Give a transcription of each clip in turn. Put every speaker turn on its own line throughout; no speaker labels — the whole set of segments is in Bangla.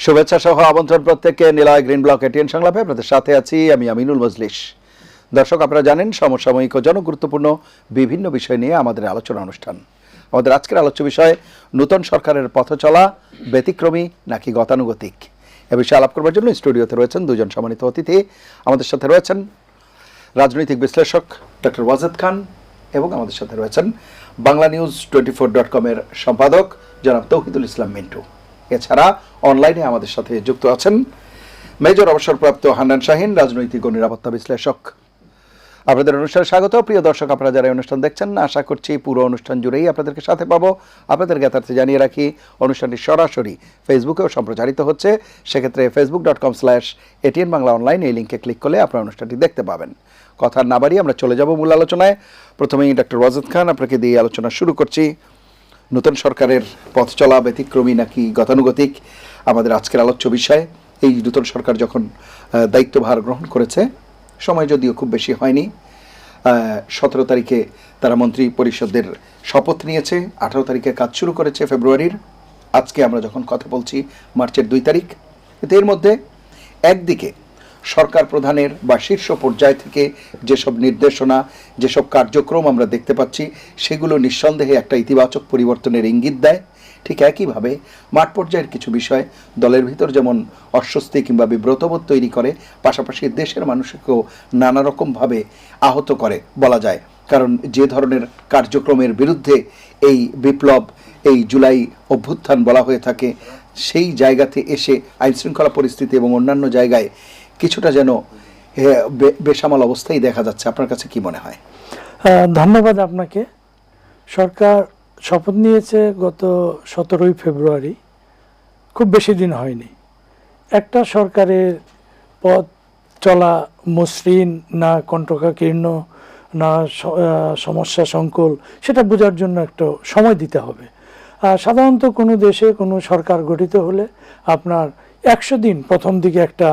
শুভেচ্ছা সহ আমন্ত্রণ প্রত্যেককে নিলয় গ্রিন ব্লক এটিএন সংলাপে আপনাদের সাথে আছি আমি আমিনুল মজলিস। দর্শক, আপনারা জানেন সমসাময়িক ও জনগুরুত্বপূর্ণ বিভিন্ন বিষয় নিয়ে আমাদের আলোচনা অনুষ্ঠান। আমাদের আজকের আলোচ্য বিষয় নতুন সরকারের পথ চলা ব্যতিক্রমী নাকি গতানুগতিক। এ বিষয়ে আলাপ করবার জন্য স্টুডিওতে রয়েছেন দুজন সম্মানিত অতিথি। আমাদের সাথে রয়েছেন রাজনৈতিক বিশ্লেষক ডক্টর ওয়াজেদ খান এবং আমাদের সাথে রয়েছেন BanglaNews24.com-এর সম্পাদক জনাব তৌহিদুল ইসলাম মিন্টু। এছাড়া অনলাইনে আমাদের সাথে যুক্ত আছেন মেজর অবসরপ্রাপ্ত হান্নান শাহিন, রাজনৈতিক ও নিরাপত্তা বিশ্লেষক। আপনাদের অনুষ্ঠানে স্বাগত। প্রিয় দর্শক, আপনারা যারা অনুষ্ঠান দেখছেন, আশা করছি পুরো অনুষ্ঠান জুড়েই আপনাদেরকে সাথে পাবো। আপনাদের জ্ঞাতার্থে জানিয়ে রাখি, অনুষ্ঠানটি সরাসরি ফেসবুকেও সম্প্রচারিত হচ্ছে। সেক্ষেত্রে facebook.com/ATN বাংলা অনলাইন এই লিঙ্কে ক্লিক করলে আপনারা অনুষ্ঠানটি দেখতে পাবেন। কথা না বাড়িয়ে আমরা চলে যাব মূল আলোচনায়। প্রথমেই ডক্টর ওয়াজেদ খান, আপনাকে দিয়ে আলোচনা শুরু করছি। নতুন সরকারের পথ চলা ব্যতিক্রমী নাকি গতানুগতিক আমাদের আজকের আলোচ্য বিষয়। এই নতুন সরকার যখন দায়িত্বভার গ্রহণ করেছে, সময় যদিও খুব বেশি হয়নি, 17 তারিখে তারা মন্ত্রী পরিষদের শপথ নিয়েছে, 18 তারিখে কাজ শুরু করেছে ফেব্রুয়ারির। আজকে আমরা যখন কথা বলছি মার্চের 2 তারিখ। কিন্তু এর মধ্যে একদিকে সরকার প্রধানের বা শীর্ষ পর্যায় থেকে যেসব নির্দেশনা, যেসব কার্যক্রম আমরা দেখতে পাচ্ছি, সেগুলো নিঃসন্দেহে একটা ইতিবাচক পরিবর্তনের ইঙ্গিত দেয়। ঠিক একইভাবে মাঠ পর্যায়ের কিছু বিষয় দলের ভিতর যেমন অস্বস্তি কিংবা বিব্রতবোধ তৈরি করে, পাশাপাশি দেশের মানুষকেও নানা রকমভাবে আহত করে বলা যায়। কারণ যে ধরনের কার্যক্রমের বিরুদ্ধে এই বিপ্লব, এই জুলাই অভ্যুত্থান বলা হয়ে থাকে, সেই জায়গাতে এসে আইনশৃঙ্খলা পরিস্থিতি এবং অন্যান্য জায়গায় কিছুটা যেন বেসামাল অবস্থায় দেখা যাচ্ছে। আপনার কাছে কি মনে হয়?
ধন্যবাদ আপনাকে। সরকার শপথ নিয়েছে গত 17 ফেব্রুয়ারি, খুব বেশি দিন হয়নি। একটা সরকারের পথ চলা মসৃণ না কণ্টকাকীর্ণ না সমস্যা সংকুল, সেটা বোঝার জন্য একটু সময় দিতে হবে। সাধারণত কোনো দেশে কোনো সরকার গঠিত হলে আপনার 100 দিন প্রথম দিকে একটা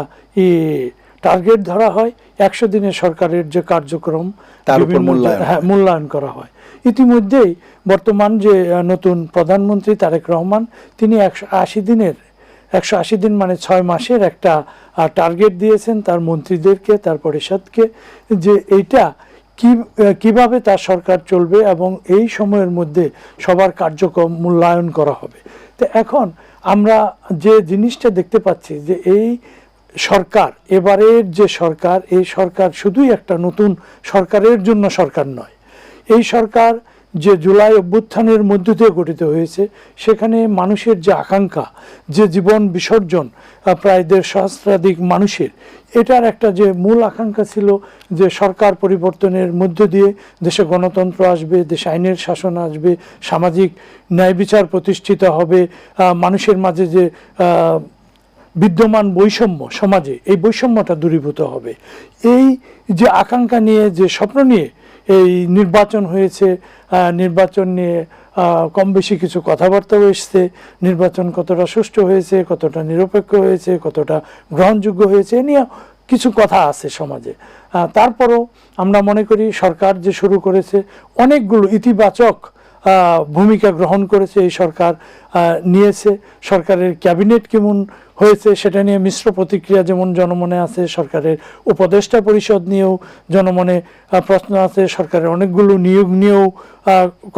টার্গেট ধরা হয়। 100 দিনের সরকারের যে কার্যক্রম
তার উপর
মূল্যায়ন করা হয়। ইতিমধ্যেই বর্তমান যে নতুন প্রধানমন্ত্রী তারেক রহমান, তিনি 180 দিন মানে 6 মাসের একটা টার্গেট দিয়েছেন তার মন্ত্রীদেরকে, তার পরিষদকে, যে এইটা কিভাবে তার সরকার চলবে এবং এই সময়ের মধ্যে সবার কার্যক্রম মূল্যায়ন করা হবে। তো এখন আমরা যে জিনিসটা দেখতে পাচ্ছি যে এই সরকার, এবারের যে সরকার, এই সরকার শুধুই একটা নতুন সরকারের জন্য সরকার নয়। এই সরকার যে জুলাই অভ্যুত্থানের মধ্য দিয়ে গঠিত হয়েছে, সেখানে মানুষের যে আকাঙ্ক্ষা, যে জীবন বিসর্জন প্রায় 1.5 সহস্রাধিক মানুষের, এটার একটা যে মূল আকাঙ্ক্ষা ছিল যে সরকার পরিবর্তনের মধ্য দিয়ে দেশে গণতন্ত্র আসবে, দেশে আইনের শাসন আসবে, সামাজিক ন্যায় বিচার প্রতিষ্ঠিত হবে, মানুষের মাঝে যে বিদ্যমান বৈষম্য সমাজে, এই বৈষম্যটা দূরীভূত হবে। এই যে আকাঙ্ক্ষা নিয়ে, যে স্বপ্ন নিয়ে এই নির্বাচন হয়েছে, নির্বাচন নিয়ে কম বেশি কিছু কথাবার্তাও এসছে। নির্বাচন কতটা সুষ্ঠু হয়েছে, কতটা নিরপেক্ষ হয়েছে, কতটা গ্রহণযোগ্য হয়েছে, এ নিয়ে কিছু কথা আছে সমাজে। তারপরও আমরা মনে করি সরকার যে শুরু করেছে, অনেকগুলো ইতিবাচক ভূমিকা গ্রহণ করেছে এই সরকার, নিয়েছে। সরকারের ক্যাবিনেট কেমন হয়েছে সেটা নিয়ে মিশ্র প্রতিক্রিয়া যেমন জনমনে আছে, সরকারের উপদেষ্টা পরিষদ নিয়েও জনমনে প্রশ্ন আছে, সরকারের অনেকগুলো নিয়োগ নিয়েও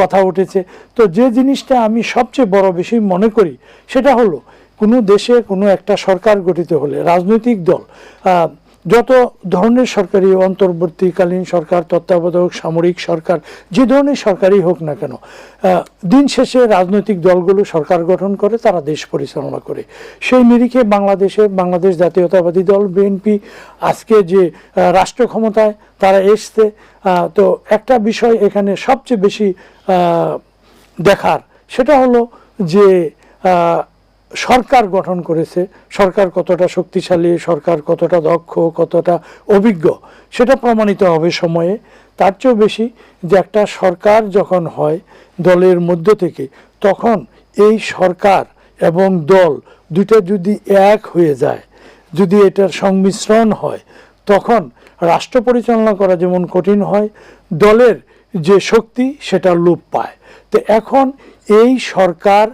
কথা উঠেছে। তো যে জিনিসটা আমি সবচেয়ে বড় বেশি মনে করি, সেটা হলো কোনো দেশে কোনো একটা সরকার গঠিত হলে রাজনৈতিক দল, যত ধরনের সরকারি, অন্তর্বর্তীকালীন সরকার, তত্ত্বাবধায়ক, সামরিক সরকার, যে ধরনের সরকারই হোক না কেন, দিন শেষে রাজনৈতিক দলগুলো সরকার গঠন করে, তারা দেশ পরিচালনা করে। সেই নিরিখে বাংলাদেশ জাতীয়তাবাদী দল বিএনপি আজকে যে রাষ্ট্র ক্ষমতায় তারা এসছে, তো একটা বিষয় এখানে সবচেয়ে বেশি দেখার, সেটা হলো যে সরকার গঠন করেছে, সরকার কতটা শক্তিশালী, সরকার কতটা দক্ষ, কতটা অভিজ্ঞ, সেটা প্রমাণিত হবে সময়ে। তার চেয়েও বেশি যে একটা সরকার যখন হয় দলের মধ্য থেকে, তখন এই সরকার এবং দল দুইটা যদি এক হয়ে যায়, যদি এটার সংমিশ্রণ হয়, তখন রাষ্ট্র পরিচালনা করা যেমন কঠিন হয়, দলের যে শক্তি সেটা লোপ পায়। তো এখন এই সরকার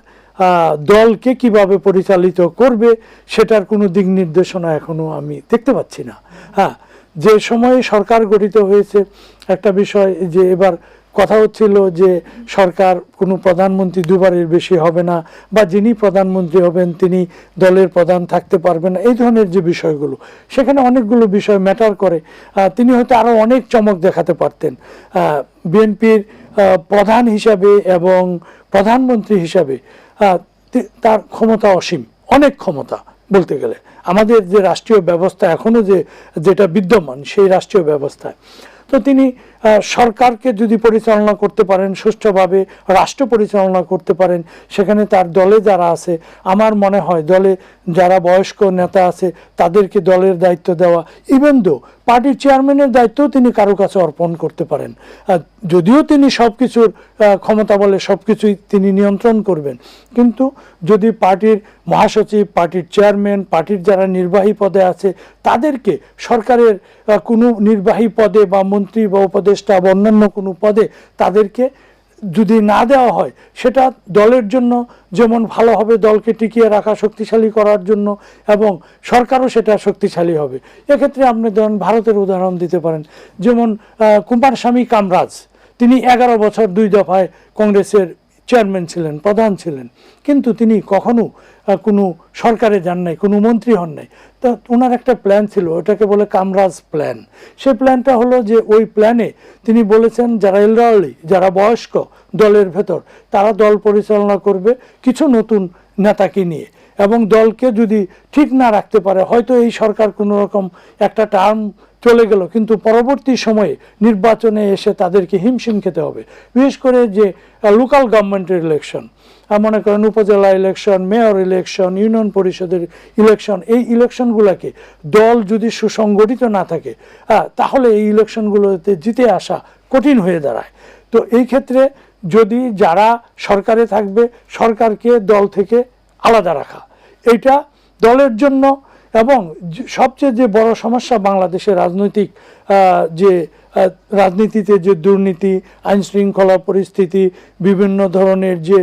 দলকে কিভাবে পরিচালিত করবে সেটার কোনো দিক নির্দেশনা এখনো আমি দেখতে পাচ্ছি না। হ্যাঁ, যে সময়ে সরকার গঠিত হয়েছে একটা বিষয় যে এবার কথা হচ্ছিল যে সরকার কোনো প্রধানমন্ত্রী দুবারের বেশি হবে না, বা যিনি প্রধানমন্ত্রী হবেন তিনি দলের প্রধান থাকতে পারবেন না, এই ধরনের যে বিষয়গুলো, সেখানে অনেকগুলো বিষয় ম্যাটার করে। তিনি হয়তো আরও অনেক চমক দেখাতে পারতেন বিএনপির প্রধান হিসাবে এবং প্রধানমন্ত্রী হিসাবে। তার ক্ষমতা অসীম, অনেক ক্ষমতা বলতে গেলে। আমাদের যে রাষ্ট্রীয় ব্যবস্থা এখনো যেটা বিদ্যমান সেই রাষ্ট্রীয় ব্যবস্থায় তো তিনি সরকারকে যদি পরিচালনা করতে পারেন সুষ্ঠুভাবে, রাষ্ট্র পরিচালনা করতে পারেন, সেখানে তার দলে যারা আছে, আমার মনে হয় দলে যারা বয়স্ক নেতা আছে তাদেরকে দলের দায়িত্ব দেওয়া, ইভেন দো পার্টির চেয়ারম্যানের দায়িত্বও তিনি কারো কাছে অর্পণ করতে পারেন। যদিও তিনি সব কিছুর ক্ষমতা বলে সব কিছুই তিনি নিয়ন্ত্রণ করবেন, কিন্তু যদি পার্টির মহাসচিব, পার্টির চেয়ারম্যান, পার্টির যারা নির্বাহী পদে আছে তাদেরকে সরকারের কোনো নির্বাহী পদে বা মন্ত্রী বা উপদেষ্টা বা অন্যান্য কোনো পদে তাদেরকে যদি না দেওয়া হয়, সেটা দলের জন্য যেমন ভালো হবে, দলকে টিকিয়ে রাখা, শক্তিশালী করার জন্য, এবং সরকারও সেটা শক্তিশালী হবে। এক্ষেত্রে আপনি ধরেন ভারতের উদাহরণ দিতে পারেন, যেমন কুমারস্বামী কামরাজ, তিনি 11 বছর 2 দফায় কংগ্রেসের চেয়ারম্যান ছিলেন, প্রধান ছিলেন, কিন্তু তিনি কখনো কোনো সরকারে যান নাই, কোনো মন্ত্রী হন নাই। তা ওনার একটা প্ল্যান ছিল, ওটাকে বলে কামরাজ প্ল্যান। সেই প্ল্যানটা হলো যে ওই প্ল্যানে তিনি বলেছেন যারা এলডারলি, যারা বয়স্ক দলের ভেতর, তারা দল পরিচালনা করবে কিছু নতুন নেতাকে নিয়ে, এবং দলকে যদি ঠিক না রাখতে পারে, হয়তো এই সরকার কোনো রকম একটা টার্ম চলে গেল, কিন্তু পরবর্তী সময়ে নির্বাচনে এসে তাদেরকে হিমশিম খেতে হবে। বিশেষ করে যে লোকাল গভর্নমেন্টের ইলেকশন, মনে করেন উপজেলা ইলেকশন, মেয়র ইলেকশন, ইউনিয়ন পরিষদের ইলেকশন, এই ইলেকশনগুলোকে দল যদি সুসংগঠিত না থাকে তাহলে এই ইলেকশনগুলোতে জিতে আসা কঠিন হয়ে দাঁড়ায়। তো এই ক্ষেত্রে যদি যারা সরকারে থাকবে, সরকারকে দল থেকে আলাদা রাখা, এটা দলের জন্য, এবং সবচেয়ে যে বড় সমস্যা বাংলাদেশের রাজনৈতিক যে রাজনীতিতে যে দুর্নীতি, আইন শৃঙ্খলা পরিস্থিতি, বিভিন্ন ধরনের যে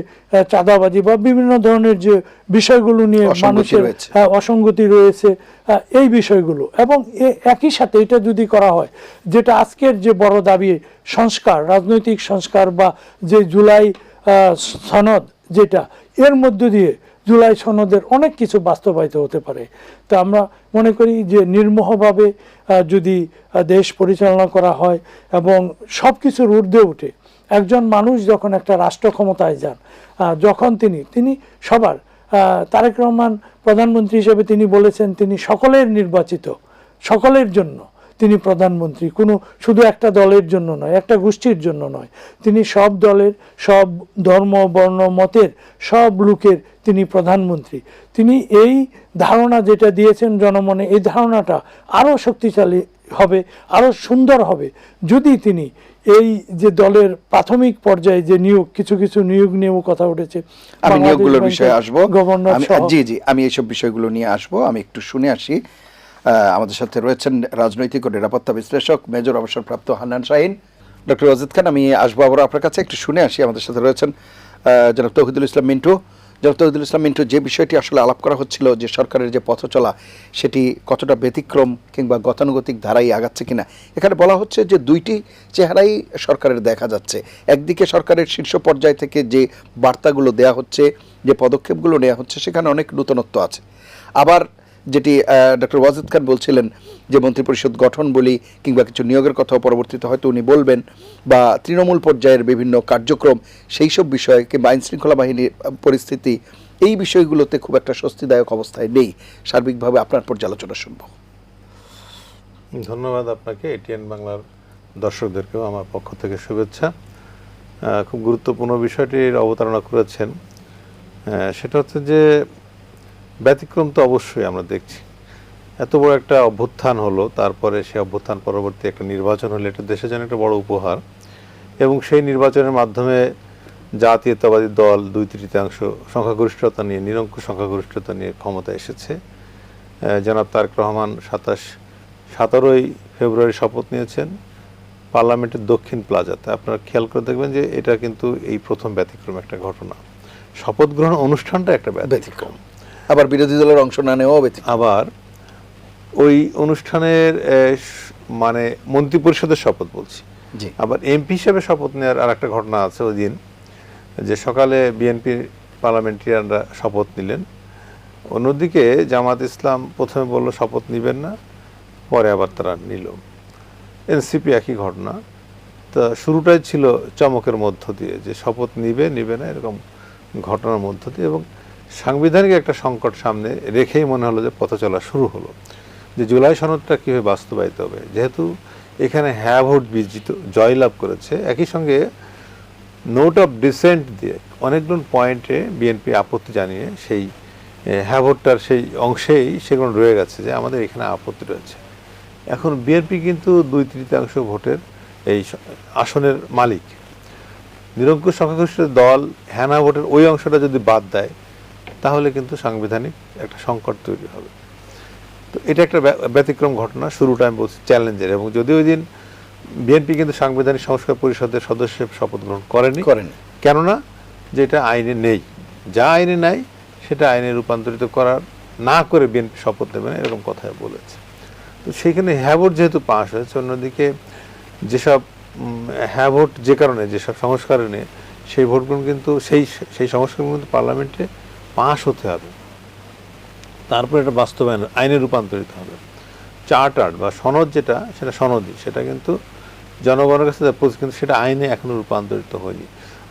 চাঁদাবাজি বা বিভিন্ন ধরনের যে বিষয়গুলো নিয়ে মানুষের অসঙ্গতি রয়েছে, এই বিষয়গুলো, এবং একই সাথে এটা যদি করা হয়, যেটা আজকের যে বড় দাবি সংস্কার, রাজনৈতিক সংস্কার, বা যে জুলাই সনদ, যেটা এর মধ্য দিয়ে জুলাই সনদের অনেক কিছু বাস্তবায়িত হতে পারে। তো আমরা মনে করি যে নির্মোহভাবে যদি দেশ পরিচালনা করা হয় এবং সব কিছুর ঊর্ধ্বে উঠে একজন মানুষ যখন একটা রাষ্ট্র ক্ষমতায় যান, যখন তিনি সবার, তারেক রহমান প্রধানমন্ত্রী হিসেবে তিনি বলেছেন তিনি সকলের নির্বাচিত, সকলের জন্য তিনি প্রধানমন্ত্রী, কোনো শুধু একটা দলের জন্য নয়, একটা গোষ্ঠীর জন্য নয়, তিনি সব দলের, সব ধর্ম বর্ণ মতের সব লোকের তিনি প্রধানমন্ত্রী। তিনি এই ধারণা যেটা দিয়েছেন জনমনে, এই ধারণাটা আরও শক্তিশালী হবে, আরও সুন্দর হবে যদি তিনি এই যে দলের প্রাথমিক পর্যায়ে যে নিয়োগ, কিছু কিছু নিয়োগ নিয়েও কথা উঠেছে,
আমি নিয়োগগুলোর বিষয়ে আসবো,
গভর্নর,
জি আমি এইসব বিষয়গুলো নিয়ে আসবো। আমি একটু শুনে আসি। আমাদের সাথে রয়েছেন রাজনৈতিক ও নিরাপত্তা বিশ্লেষক মেজর অবসরপ্রাপ্ত হান্নান শাহীন। ডক্টর ওয়াজেদ খান, আমি আসবো আবার আপনার কাছে, একটু শুনে আসি। আমাদের সাথে রয়েছেন জনাব তৌহিদুল ইসলাম মিন্টু। জনাব তৌহিদুল ইসলাম মিন্টু, যে বিষয়টি আসলে আলাপ করা হচ্ছিল যে সরকারের যে পথ চলা সেটি কতটা ব্যতিক্রম কিংবা গতানুগতিক ধারায় আগাচ্ছে কিনা, এখানে বলা হচ্ছে যে দুইটি চেহারাই সরকারের দেখা যাচ্ছে। একদিকে সরকারের শীর্ষ পর্যায় থেকে যে বার্তাগুলো দেয়া হচ্ছে, যে পদক্ষেপগুলো নেওয়া হচ্ছে, সেখানে অনেক নূতনত্ব আছে। আবার যেটি ডক্টর ওয়াজেদ খান বলছিলেন যে মন্ত্রিপরিষদ গঠন বলি কিংবা কিছু নিয়োগের কথাও পরবর্তীতে হয়তো উনি বলবেন, বা তৃণমূল পর্যায়ের বিভিন্ন কার্যক্রম, সেই সব বিষয় কিংবা আইন শৃঙ্খলা বাহিনীর পরিস্থিতি, এই বিষয়গুলোতে খুব একটা স্বস্তিদায়ক অবস্থায় নেই। সার্বিকভাবে আপনার পর্যালোচনা শুনব।
ধন্যবাদ আপনাকে, এটিএন বাংলার দর্শকদেরকেও আমার পক্ষ থেকে শুভেচ্ছা। খুব গুরুত্বপূর্ণ বিষয়টির অবতারণা করেছেন। সেটা হচ্ছে যে ব্যতিক্রম তো অবশ্যই আমরা দেখছি। এত বড় একটা অভ্যুত্থান হলো, তারপরে সেই অভ্যুত্থান পরবর্তী একটা নির্বাচন হলো, এটা দেশের জন্য একটা বড় উপহার। এবং সেই নির্বাচনের মাধ্যমে জাতীয়তাবাদী দল 2/3 সংখ্যাগরিষ্ঠতা নিয়ে, নিরঙ্কুশ সংখ্যাগরিষ্ঠতা নিয়ে ক্ষমতা এসেছে। জনাব তারেক রহমান 17ই ফেব্রুয়ারি শপথ নিয়েছেন পার্লামেন্টের দক্ষিণ প্লাজাতে। আপনারা খেয়াল করে দেখবেন যে এটা কিন্তু এই প্রথম ব্যতিক্রম একটা ঘটনা। শপথ গ্রহণ অনুষ্ঠানটা একটা
ব্যতিক্রম, আবার বিরোধী দলের অংশ না নেওয়াও ব্যতিক্রম।
আবার ওই অনুষ্ঠানের মানে মন্ত্রী পরিষদের শপথ বলছি,
জি,
আবার এমপি হিসেবে শপথ নেওয়ার আর একটা ঘটনা আছে ওই দিন, যে সকালে বিএনপির পার্লামেন্টারিয়ানরা শপথ নিলেন, অন্যদিকে জামাত ইসলাম প্রথমে বলল শপথ নিবেন না, পরে আবার তারা নিল। এনসিপি একই ঘটনা। তা শুরুটাই ছিল চমকের মধ্য দিয়ে, যে শপথ নিবে না এরকম ঘটনার মধ্য দিয়ে, এবং সাংবিধানিক একটা সংকট সামনে রেখেই মনে হলো যে পথ চলা শুরু হলো, যে জুলাই সনদটা কীভাবে বাস্তবায়িত হবে। যেহেতু এখানে হ্যাঁ ভোট বিজিত জয়লাভ করেছে, একই সঙ্গে নোট অফ ডিসেন্ট দিয়ে অনেকগুলো পয়েন্টে বিএনপি আপত্তি জানিয়ে সেই হ্যাঁ ভোটটার সেই অংশেই সেগুলো রয়ে গেছে যে আমাদের এখানে আপত্তি রয়েছে। এখন বিএনপি কিন্তু 2/3 ভোটের এই আসনের মালিক। নিরঙ্কুশ সংখ্যাগরিষ্ঠ দল হ্যাঁ না ভোটের ওই অংশটা যদি বাদ দেয়, তাহলে কিন্তু সাংবিধানিক একটা সংকট তৈরি হবে। তো এটা একটা ব্যতিক্রম ঘটনা, শুরুটা আমি বলছি চ্যালেঞ্জের। এবং যদি ওই দিন বিএনপি কিন্তু সাংবিধানিক সংস্কার পরিষদের সদস্য শপথ গ্রহণ করেনি, কেননা যেটা আইনে নেই, যা আইনে নাই সেটা আইনে রূপান্তরিত করার না করে বিএনপি শপথ নেবে না, এরকম কথা বলেছে। তো সেইখানে হ্যাঁ ভোট যেহেতু পাস হয়েছে, অন্যদিকে যেসব হ্যাঁ ভোট যে কারণে যেসব সংস্কার নিয়ে সেই ভোটগুলো কিন্তু সেই সংস্কারগুলো কিন্তু পার্লামেন্টে পাস হতে হবে, তারপর এটা বাস্তবায়ন আইনে রূপান্তরিত হবে। চার্টার বা সনদ যেটা, সেটা সনদই, সেটা কিন্তু জনগণের কাছে কিন্তু সেটা আইনে এখনো রূপান্তরিত হয়নি।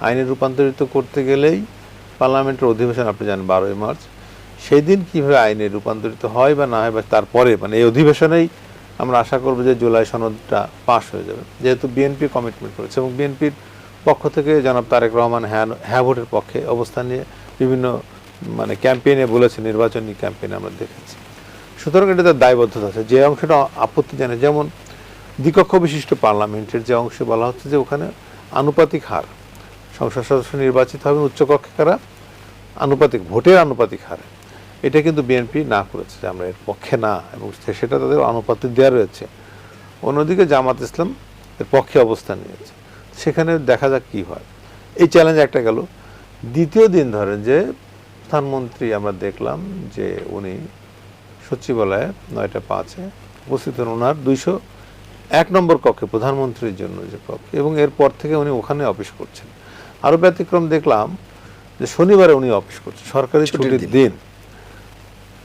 আইনে রূপান্তরিত করতে গেলেই পার্লামেন্টের অধিবেশন, আপনি জানেন 12ই মার্চ, সেই দিন কীভাবে আইনে রূপান্তরিত হয় বা না হয়, বা তারপরে মানে এই অধিবেশনেই আমরা আশা করব যে জুলাই সনদটা পাস হয়ে যাবে, যেহেতু বিএনপি কমিটমেন্ট করেছে। এবং বিএনপির পক্ষ থেকে জনাব তারেক রহমান হ্যাঁ ভোটের পক্ষে অবস্থান নিয়ে বিভিন্ন মানে ক্যাম্পেইনে বলেছে, নির্বাচনী ক্যাম্পেইনে আমরা দেখেছি। সুতরাং এটা তার দায়বদ্ধতা আছে। যে অংশটা আপত্তি জানায়, যেমন দ্বিকক্ষ বিশিষ্ট পার্লামেন্টের যে অংশে বলা হচ্ছে যে ওখানে আনুপাতিক হার, সংসদ সদস্য নির্বাচিত হবেন উচ্চকক্ষে কারা, আনুপাতিক ভোটের আনুপাতিক হারে, এটা কিন্তু বিএনপি না করেছে যে আমরা এর পক্ষে না, এবং সেটা তাদের আনুপাতিক দেওয়া রয়েছে। অন্যদিকে জামাত ইসলাম এর পক্ষে অবস্থান নিয়েছে। সেখানে দেখা যাক কি হয়। এই চ্যালেঞ্জ একটা গেল। দ্বিতীয় দিন ধরেন যে প্রধানমন্ত্রী আমরা দেখলাম যে উনি সচিবালয়ে 9টা 5-এ উপস্থিত হন, ওনার 201 নম্বর কক্ষে, প্রধানমন্ত্রীর জন্য যে কক্ষে, এবং এরপর থেকে উনি ওখানে অফিস করছেন। আরও ব্যতিক্রম দেখলাম যে শনিবারে উনি অফিস করছেন, সরকারি ছুটির দিন।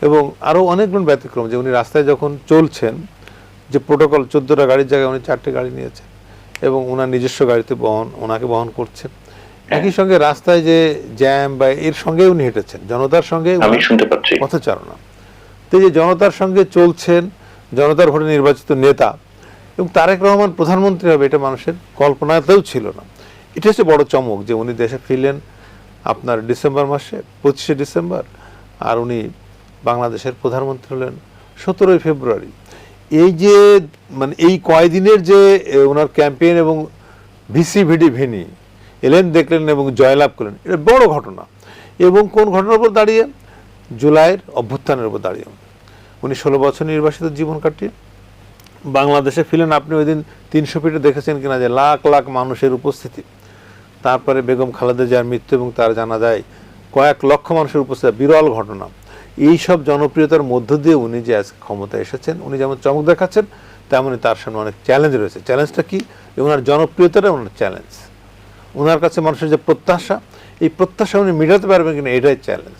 এবং আরও অনেকগুলো ব্যতিক্রম, যে উনি রাস্তায় যখন চলছেন, যে প্রোটোকল 14টা গাড়ির জায়গায় উনি 4টে গাড়ি নিয়েছেন, এবং ওনার নিজস্ব গাড়িতে ওনাকে বহন করছেন। একই সঙ্গে রাস্তায় যে জ্যাম বা এর সঙ্গে উনি হেঁটেছেন, জনতার সঙ্গে পথচারণা। তো যে জনতার সঙ্গে চলছেন, জনতার ভোটে নির্বাচিত নেতা, এবং তারেক রহমান প্রধানমন্ত্রী হবে, এটা মানুষের কল্পনাতেও ছিল না। এটা হচ্ছে বড় চমক, যে উনি দেশে ফিরলেন আপনার ডিসেম্বর মাসে, 25শে ডিসেম্বর, আর উনি বাংলাদেশের প্রধানমন্ত্রী হলেন 17ই ফেব্রুয়ারি। এই যে মানে এই কয়দিনের যে ওনার ক্যাম্পেইন এবং ভিসি ভিনি এলেন, দেখলেন এবং জয়লাভ করলেন, এটা বড় ঘটনা। এবং কোন ঘটনার উপর দাঁড়িয়ে? জুলাইয়ের অভ্যুত্থানের উপর দাঁড়িয়ে। উনি 16 বছর নির্বাসিত জীবন কাটিয়ে বাংলাদেশে ফিরলেন। আপনি ওই দিন 300 ফিটে দেখেছেন কিনা যে লাখ লাখ মানুষের উপস্থিতি, তারপরে বেগম খালেদা জিয়ার মৃত্যু এবং তার জানা যায় কয়েক লক্ষ মানুষের উপস্থিতি, বিরল ঘটনা। এই সব জনপ্রিয়তার মধ্য দিয়ে উনি যে আজ ক্ষমতায় এসেছেন, উনি যেমন চমক দেখাচ্ছেন, তেমনই তার সামনে অনেক চ্যালেঞ্জ রয়েছে। চ্যালেঞ্জটা কি? ওনার জনপ্রিয়তাটা ওনার চ্যালেঞ্জ। ওনার কাছে মানুষের যে প্রত্যাশা, এই প্রত্যাশা উনি মেটাতে পারবেন কিনা, এটাই চ্যালেঞ্জ।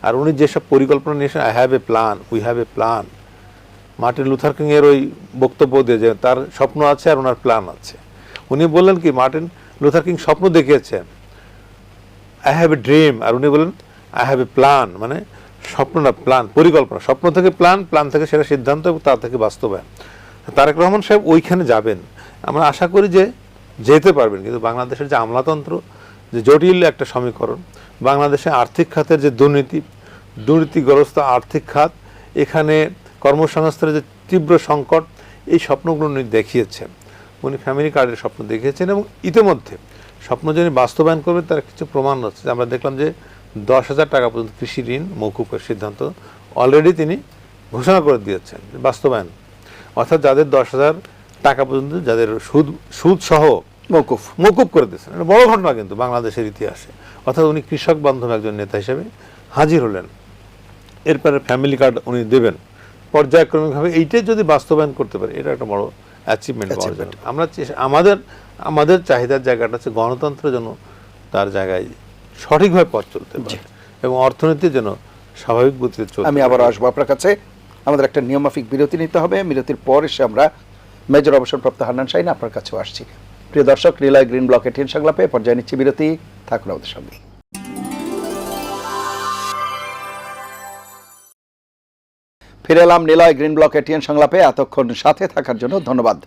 আর উনি যেসব পরিকল্পনা নিয়ে এসে, I have a plan, we have a plan, Martin Luther king এর ওই বক্তব্য দিয়ে যে তার স্বপ্ন আছে আর ওনার প্ল্যান আছে। উনি বললেন কি, মার্টিন লুথার কিং স্বপ্ন দেখিয়েছেন, আই হ্যাভ এ ড্রিম, আর উনি বলেন আই হ্যাভ এ প্ল্যান, মানে স্বপ্ন না প্ল্যান, পরিকল্পনা। স্বপ্ন থেকে প্ল্যান, প্ল্যান থেকে সেটা সিদ্ধান্ত, এবং তার থেকে বাস্তবায়ন। তারেক রহমান সাহেব ওইখানে যাবেন, আমরা আশা করি যে যেতে পারবেন। কিন্তু বাংলাদেশের যে আমলাতন্ত্র, যে জটিল একটা সমীকরণ, বাংলাদেশে আর্থিক খাতের যে দুর্নীতিগ্রস্ত আর্থিক খাত, এখানে কর্মসংস্থানের যে তীব্র সংকট, এই স্বপ্নগুলো উনি দেখিয়েছেন। উনি ফ্যামিলি কার্ডের স্বপ্ন দেখিয়েছেন, এবং ইতিমধ্যে স্বপ্ন যিনি বাস্তবায়ন করবেন তার কিছু প্রমাণ হচ্ছে। আমরা দেখলাম যে 10,000 টাকা পর্যন্ত কৃষি ঋণ মৌকুফের সিদ্ধান্ত অলরেডি তিনি ঘোষণা করে দিয়েছেন, বাস্তবায়ন। অর্থাৎ যাদের 10,000 টাকা পর্যন্ত, যাদের সুদ সহ মওকুফ করে দিয়েছেন। এটা বড় ঘটনা কিন্তু বাংলাদেশের ইতিহাসে। অর্থাৎ উনি কৃষক বান্ধব একজন নেতা হিসেবে হাজির হলেন। এরপরে ফ্যামিলি কার্ড উনি দেবেন পর্যায়ক্রমিকভাবে। এইটাই যদি বাস্তবায়ন করতে পারে, এটা একটা বড় অ্যাচিভমেন্ট পাওয়া যাবে। আমরা আমাদের চাহিদার জায়গাটা হচ্ছে গণতন্ত্রের জন্য তার জায়গায় সঠিকভাবে পথ চলতে পারে এবং অর্থনীতির জন্য স্বাভাবিক গতিতে চলতে।
আমি আবার আসবো আপনার কাছে। আমাদের একটা নিয়মমাফিক বিরতি নিতে হবে। বিরতির পর এসে আমরা মেজর অবসরপ্রাপ্ত হান্নান শাহীন আপনার কাছেও আসছি। প্রিয় দর্শক, নিলয় গ্রিন ব্লক এটিএন সংলাপে পর্যায়ে নিচ্ছি বিরতি। থাকুন আমাদের সঙ্গে। ফিরে এলাম নিলয় গ্রিন ব্লক এটিএন সংলাপে। এতক্ষণ সাথে থাকার জন্য ধন্যবাদ।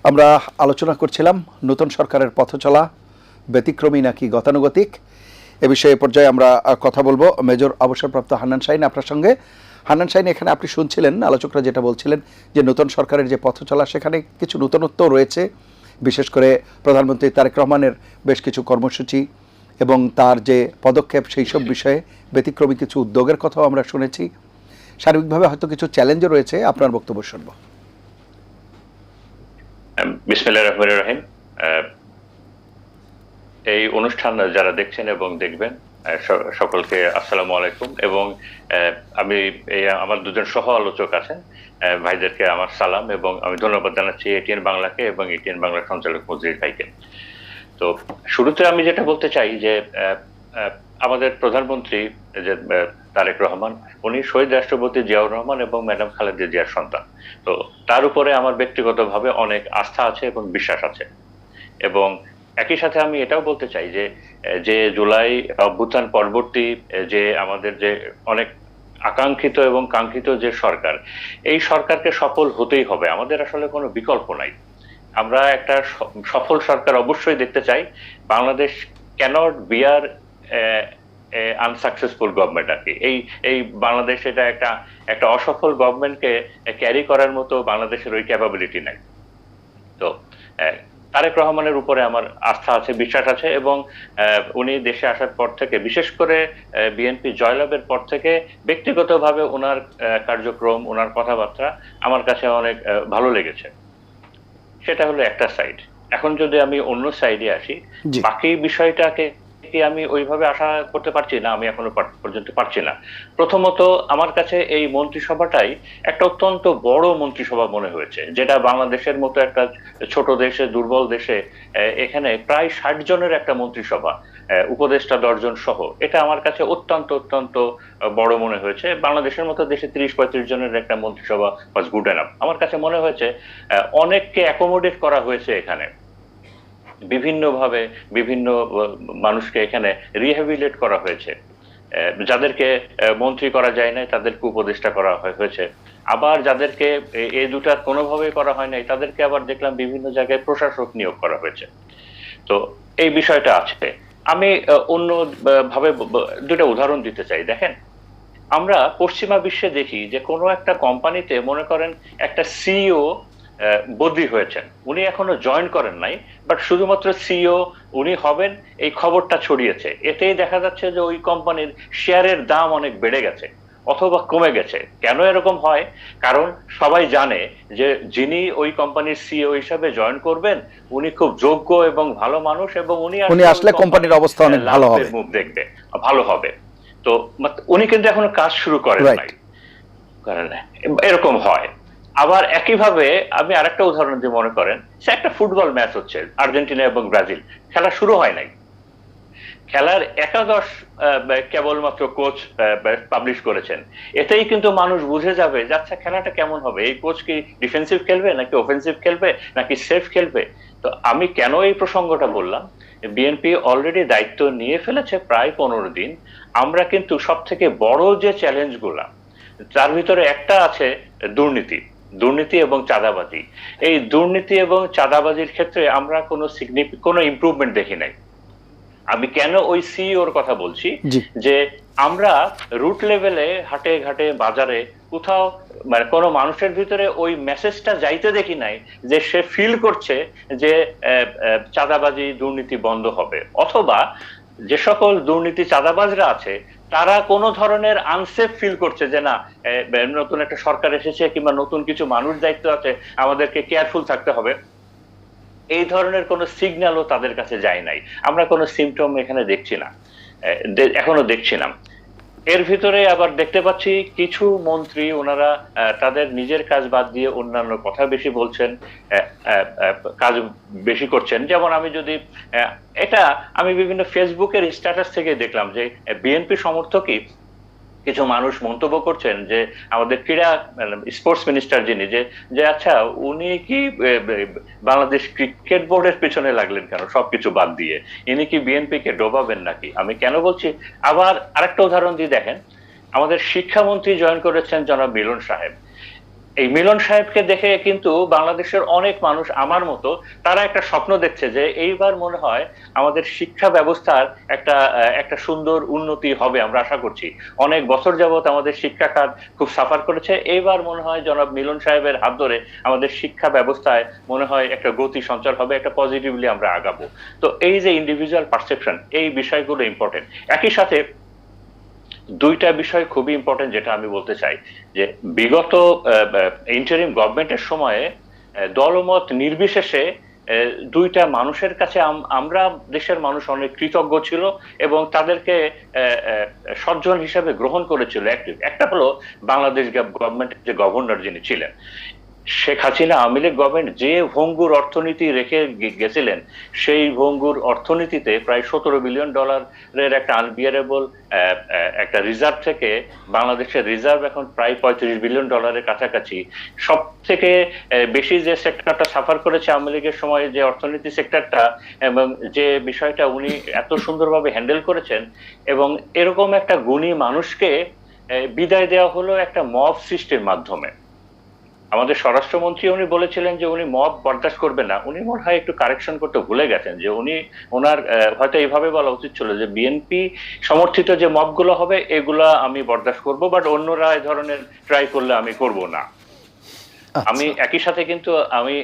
আমরা আলোচনা করছিলাম নতুন সরকারের পথ চলা ব্যতিক্রমী নাকি গতানুগতিক, এ বিষয়ে পর্যায়ে আমরা কথা বলবো মেজর অবসরপ্রাপ্ত হান্নান শাহীন আপনার সঙ্গে। হান্নান শাহীন, এখানে আপনি শুনছিলেন আলোচকরা যেটা বলছিলেন যে নতুন সরকারের যে পথ চলা সেখানে কিছু নতুনত্ব রয়েছে, বিশেষ করে প্রধানমন্ত্রী তারেক রহমানের বেশ কিছু কর্মসূচি এবং তার যে পদক্ষেপ সেই সব বিষয়ে ব্যতিক্রমী কিছু উদ্যোগের কথাও আমরা শুনেছি। সার্বিকভাবে হয়তো কিছু চ্যালেঞ্জও রয়েছে, আপনার বক্তব্য শুনবো।
বিসমিল্লাহির রহমানির রহিম। এই অনুষ্ঠান যারা দেখছেন এবং দেখবেন সকলকে আসসালামু আলাইকুম। এবং আমি আমার দুজন সহ আলোচক আছেন, ভাইদেরকে আমার সালাম এবং আমি ধন্যবাদ জানাচ্ছি এটিএন বাংলাকে এবং এটিএন বাংলার সঞ্চালক মজলিস ভাইকে। তো শুরুতে আমি যেটা বলতে চাই যে আমাদের প্রধানমন্ত্রী যে তারেক রহমান, উনি শহীদ রাষ্ট্রপতি জিয়াউর রহমান এবং ম্যাডাম খালেদা জিয়ার সন্তান। তো তার উপরে আমার ব্যক্তিগতভাবে অনেক আস্থা আছে এবং বিশ্বাস আছে। এবং একই সাথে আমি এটাও বলতে চাই যে জুলাই অভ্যুত্থান পরবর্তী যে আমাদের যে অনেক আকাঙ্ক্ষিত এবং কাঙ্ক্ষিত যে সরকার, এই সরকারকে সফল হতেই হবে, আমাদের আসলে কোনো বিকল্প নাই। আমরা একটা সফল সরকার অবশ্যই দেখতে চাই। বাংলাদেশ ক্যানট বিয়ার আনসাকসেসফুল গভর্নমেন্ট আর কি। এই বাংলাদেশ এটা একটা অসফল গভর্নমেন্টকে ক্যারি করার মতো বাংলাদেশের ওই ক্যাপাবিলিটি নাই। তো তারেক রহমানের উপরে আমার আস্থা আছে, বিশ্বাস আছে এবং উনি দেশে আসার পর থেকে, বিশেষ করে বিএনপি জয়লাভের পর থেকে ব্যক্তিগতভাবে ওনার কার্যক্রম, ওনার কথাবার্তা আমার কাছে অনেক ভালো লেগেছে। সেটা হলো একটা সাইড। এখন যদি আমি অন্য সাইডে আসি, বাকি বিষয়টাকে আমি ওইভাবে আশা করতে পারছি না, আমি এখনো পর্যন্ত পারছি না। প্রথমত আমার কাছে এই মন্ত্রিসভাটাই একটা অত্যন্ত বড় মন্ত্রিসভা মনে হয়েছে, যেটা বাংলাদেশের মতো একটা ছোট দেশে, দুর্বল দেশে এখানে প্রায় 60 জনের একটা মন্ত্রিসভা, উপদেষ্টা 10 জন সহ, এটা আমার কাছে অত্যন্ত অত্যন্ত বড় মনে হয়েছে। বাংলাদেশের মতো দেশে 30-35 জনের একটা মন্ত্রিসভা ওয়াজ গুড এনাফ। আমার কাছে মনে হয়েছে অনেককে অ্যাকোমোডেট করা হয়েছে এখানে, বিভিন্নভাবে বিভিন্ন মানুষকে এখানে রিহ্যাবিলিটেট করা হয়েছে। যাদেরকে মন্ত্রী করা যায় নাই তাদেরকে উপদেষ্টা করা হয়েছে, আবার যাদেরকে এই দুটার কোনোভাবেই করা হয় নাই তাদেরকে আবার দেখলাম বিভিন্ন জায়গায় প্রশাসক নিয়োগ করা হয়েছে। তো এই বিষয়টা আছে। আমি অন্য ভাবে দুটা উদাহরণ দিতে চাই। দেখেন, আমরা পশ্চিমা বিশ্বে দেখি যে কোনো একটা কোম্পানিতে মনে করেন একটা সিইও বদলি হয়েছেন, উনি এখনো জয়েন করেন নাই, বাট শুধুমাত্র সিইও উনি হবেন এই খবরটা ছড়িয়েছে। এতেই দেখা যাচ্ছে যে ওই কোম্পানির শেয়ারের দাম অনেক বেড়ে গেছে অথবা কমে গেছে। কেন এরকম হয়? কারণ সবাই জানে যে যিনি ওই কোম্পানির সিইও হিসাবে জয়েন করবেন উনি খুব যোগ্য এবং ভালো মানুষ এবং উনি
আসলে কোম্পানির অবস্থা অনেক ভালো হবে,
মুভ দেখবে ভালো হবে। তো উনি কিন্তু এখনো কাজ শুরু করেন নাই, এরকম হয়। আবার একইভাবে আমি আরেকটা উদাহরণ দিয়ে, মনে করেন সে একটা ফুটবল ম্যাচ হচ্ছে আর্জেন্টিনা এবং ব্রাজিল, খেলা শুরু হয় নাই, খেলার একাদশ কেবলমাত্র কোচ পাবলিশ করেছেন। এতেই কিন্তু মানুষ বুঝে যাবে যে আচ্ছা খেলাটা কেমন হবে, এই কোচ কি ডিফেন্সিভ খেলবে নাকি অফেন্সিভ খেলবে নাকি সেফ খেলবে। তো আমি কেন এই প্রসঙ্গটা বললাম, বিএনপি অলরেডি দায়িত্ব নিয়ে ফেলেছে প্রায় 15 দিন। আমরা কিন্তু সব থেকে বড় যে চ্যালেঞ্জগুলা, তার ভিতরে একটা আছে দুর্নীতি এবং চাঁদাবাজি। এই দুর্নীতি এবং চাঁদাবাজির ক্ষেত্রে আমরা কোনো ইমপ্রুভমেন্ট দেখি নাই। আমি কেন ওই সিইওর কথা বলছি, যে আমরা রুট লেভেলে, হাটে ঘাটে বাজারে কোথাও মানে কোনো মানুষের ভিতরে ওই মেসেজটা যাইতে দেখি নাই যে সে ফিল করছে যে চাঁদাবাজি দুর্নীতি বন্ধ হবে, অথবা যে সকল দুর্নীতি চাঁদাবাজরা আছে তারা কোনো ধরনের আনসেফ ফিল করছে যে না, নতুন একটা সরকার এসেছে কিংবা নতুন কিছু মানুষ দায়িত্ব আছে, আমাদেরকে কেয়ারফুল থাকতে হবে। এই ধরনের কোনো সিগন্যালও তাদের কাছে যায় নাই। আমরা কোনো সিমটম এখানে দেখছি না, এখনো দেখছি না। এর ভিতরে আবার দেখতে পাচ্ছি কিছু মন্ত্রী ওনারা তাদের নিজের কাজ বাদ দিয়ে অন্যান্য কথা বেশি বলছেন, কাজ বেশি করছেন। যেমন আমি যদি এটা আমি বিভিন্ন ফেসবুকের স্ট্যাটাস থেকে দেখলাম যে বিএনপি সমর্থকই কিছু মানুষ মন্তব্য করছেন যে আমাদের ক্রীড়া স্পোর্টস মিনিস্টার যিনি, যে যে আচ্ছা উনি কি বাংলাদেশ ক্রিকেট বোর্ডের পেছনে লাগলেন কেন সবকিছু বাদ দিয়ে, ইনি কি বিএনপি কে ডোবাবেন নাকি? আমি কেন বলছি, আবার আরেকটা উদাহরণ দিয়ে দেখেন, আমাদের শিক্ষামন্ত্রী জয়েন করেছেন জনাব মিলন সাহেব। এই মিলন সাহেবকে দেখে কিন্তু বাংলাদেশের অনেক মানুষ আমার মতো তারা একটা স্বপ্ন দেখছে যে এইবার মনে হয় আমাদের শিক্ষা ব্যবস্থার একটা সুন্দর উন্নতি হবে, আমরা আশা করছি। অনেক বছর যাবত আমাদের শিক্ষা খাত খুব সাফার করেছে, এইবার মনে হয় জনাব মিলন সাহেবের হাত ধরে আমাদের শিক্ষা ব্যবস্থায় মনে হয় একটা গতি সঞ্চার হবে, একটা পজিটিভলি আমরা আগাবো। তো এই যে ইন্ডিভিজুয়াল পারসেপশন, এই বিষয়গুলো ইম্পর্টেন্ট। একই সাথে দুইটা বিষয় খুবই ইম্পর্টেন্ট যেটা আমি বলতে চাই, যে বিগত ইন্টারিম গভর্নমেন্টের সময়ে দলমত নির্বিশেষে দুইটা মানুষের কাছে আমরা দেশের মানুষ অনেক কৃতজ্ঞ ছিল এবং তাদেরকে সজ্জন হিসেবে গ্রহণ করেছিল। একটা হলো বাংলাদেশ গভর্নমেন্টের যে গভর্নর যিনি ছিলেন শেখ হাসিনা আওয়ামী লীগ গভর্নমেন্ট, যে ভঙ্গুর অর্থনীতি রেখে গেছিলেন, সেই ভঙ্গুর অর্থনীতিতে প্রায় $17 বিলিয়ন একটা আনবিয়ারেবল একটা রিজার্ভ থেকে বাংলাদেশের রিজার্ভ এখন প্রায় $35 বিলিয়ন কাছাকাছি। সব থেকে বেশি যে সেক্টরটা সাফার করেছে আওয়ামী লীগের সময়, যে অর্থনীতি সেক্টরটা, এবং যে বিষয়টা উনি এত সুন্দরভাবে হ্যান্ডেল করেছেন, এবং এরকম একটা গুণী মানুষকে বিদায় দেওয়া হলো একটা মব সৃষ্টির মাধ্যমে। আমাদের স্বরাষ্ট্রমন্ত্রী উনি বলেছিলেন যে উনি মব বরদাস্ত করবেন না। উনি মনে হয় একটু কারেকশন করতে ভুলে গেছেন, যে ওনার হয়তো এইভাবে বলা উচিত ছিল যে বিএনপি সমর্থিত যে মবগুলো হবে এগুলা আমি বরদাস্ত করব, বাট অন্যরা এই ধরনের ট্রাই করলে আমি করব না। আমি একই সাথে কিন্তু আমি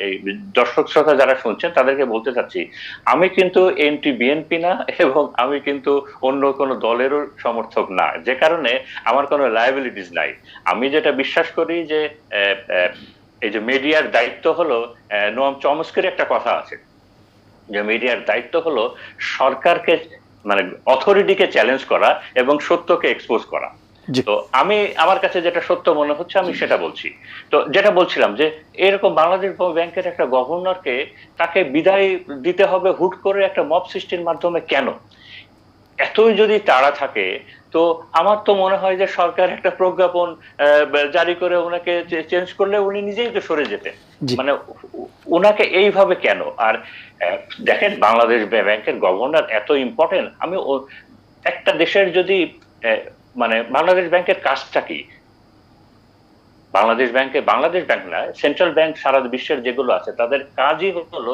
এই দর্শক শ্রোতা যারা শুনছেন তাদেরকে বলতে চাচ্ছি, আমি কিন্তু এনটি বিএনপি না, এবং আমি কিন্তু অন্য কোনো দলেরও সমর্থক না, যে কারণে আমার কোনো লায়াবিলিটিস নাই। আমি যেটা বিশ্বাস করি যে এই যে মিডিয়ার দায়িত্ব হলো, নোয়াম চমস্কির একটা কথা আছে যে মিডিয়ার দায়িত্ব হলো সরকারকে মানে অথরিটিকে চ্যালেঞ্জ করা এবং সত্যকে এক্সপোজ করা। তো আমি আমার কাছে যেটা সত্য মনে হচ্ছে আমি সেটা বলছি। তো যেটা বলছিলাম যে এরকম বাংলাদেশ ব্যাংকের একটা গভর্নরকে তাকে বিদায় দিতে হবে হুট করে একটা মব সৃষ্টির মাধ্যমে, কেন? এতই যদি তাড়া থাকে তো আমার তো মনে হয় যে সরকার একটা প্রজ্ঞাপন জারি করে ওনাকে চেঞ্জ করলে উনি নিজেই তো সরে যেতেন। মানে ওনাকে এইভাবে কেন? আর দেখেন বাংলাদেশ ব্যাংকের গভর্নর এত ইম্পর্টেন্ট, আমি একটা দেশের যদি মানে বাংলাদেশ ব্যাংকের কাজটা কি? বাংলাদেশ ব্যাংক না, সেন্ট্রাল ব্যাংক সারা বিশ্বের যেগুলো আছে তাদের কাজই হলো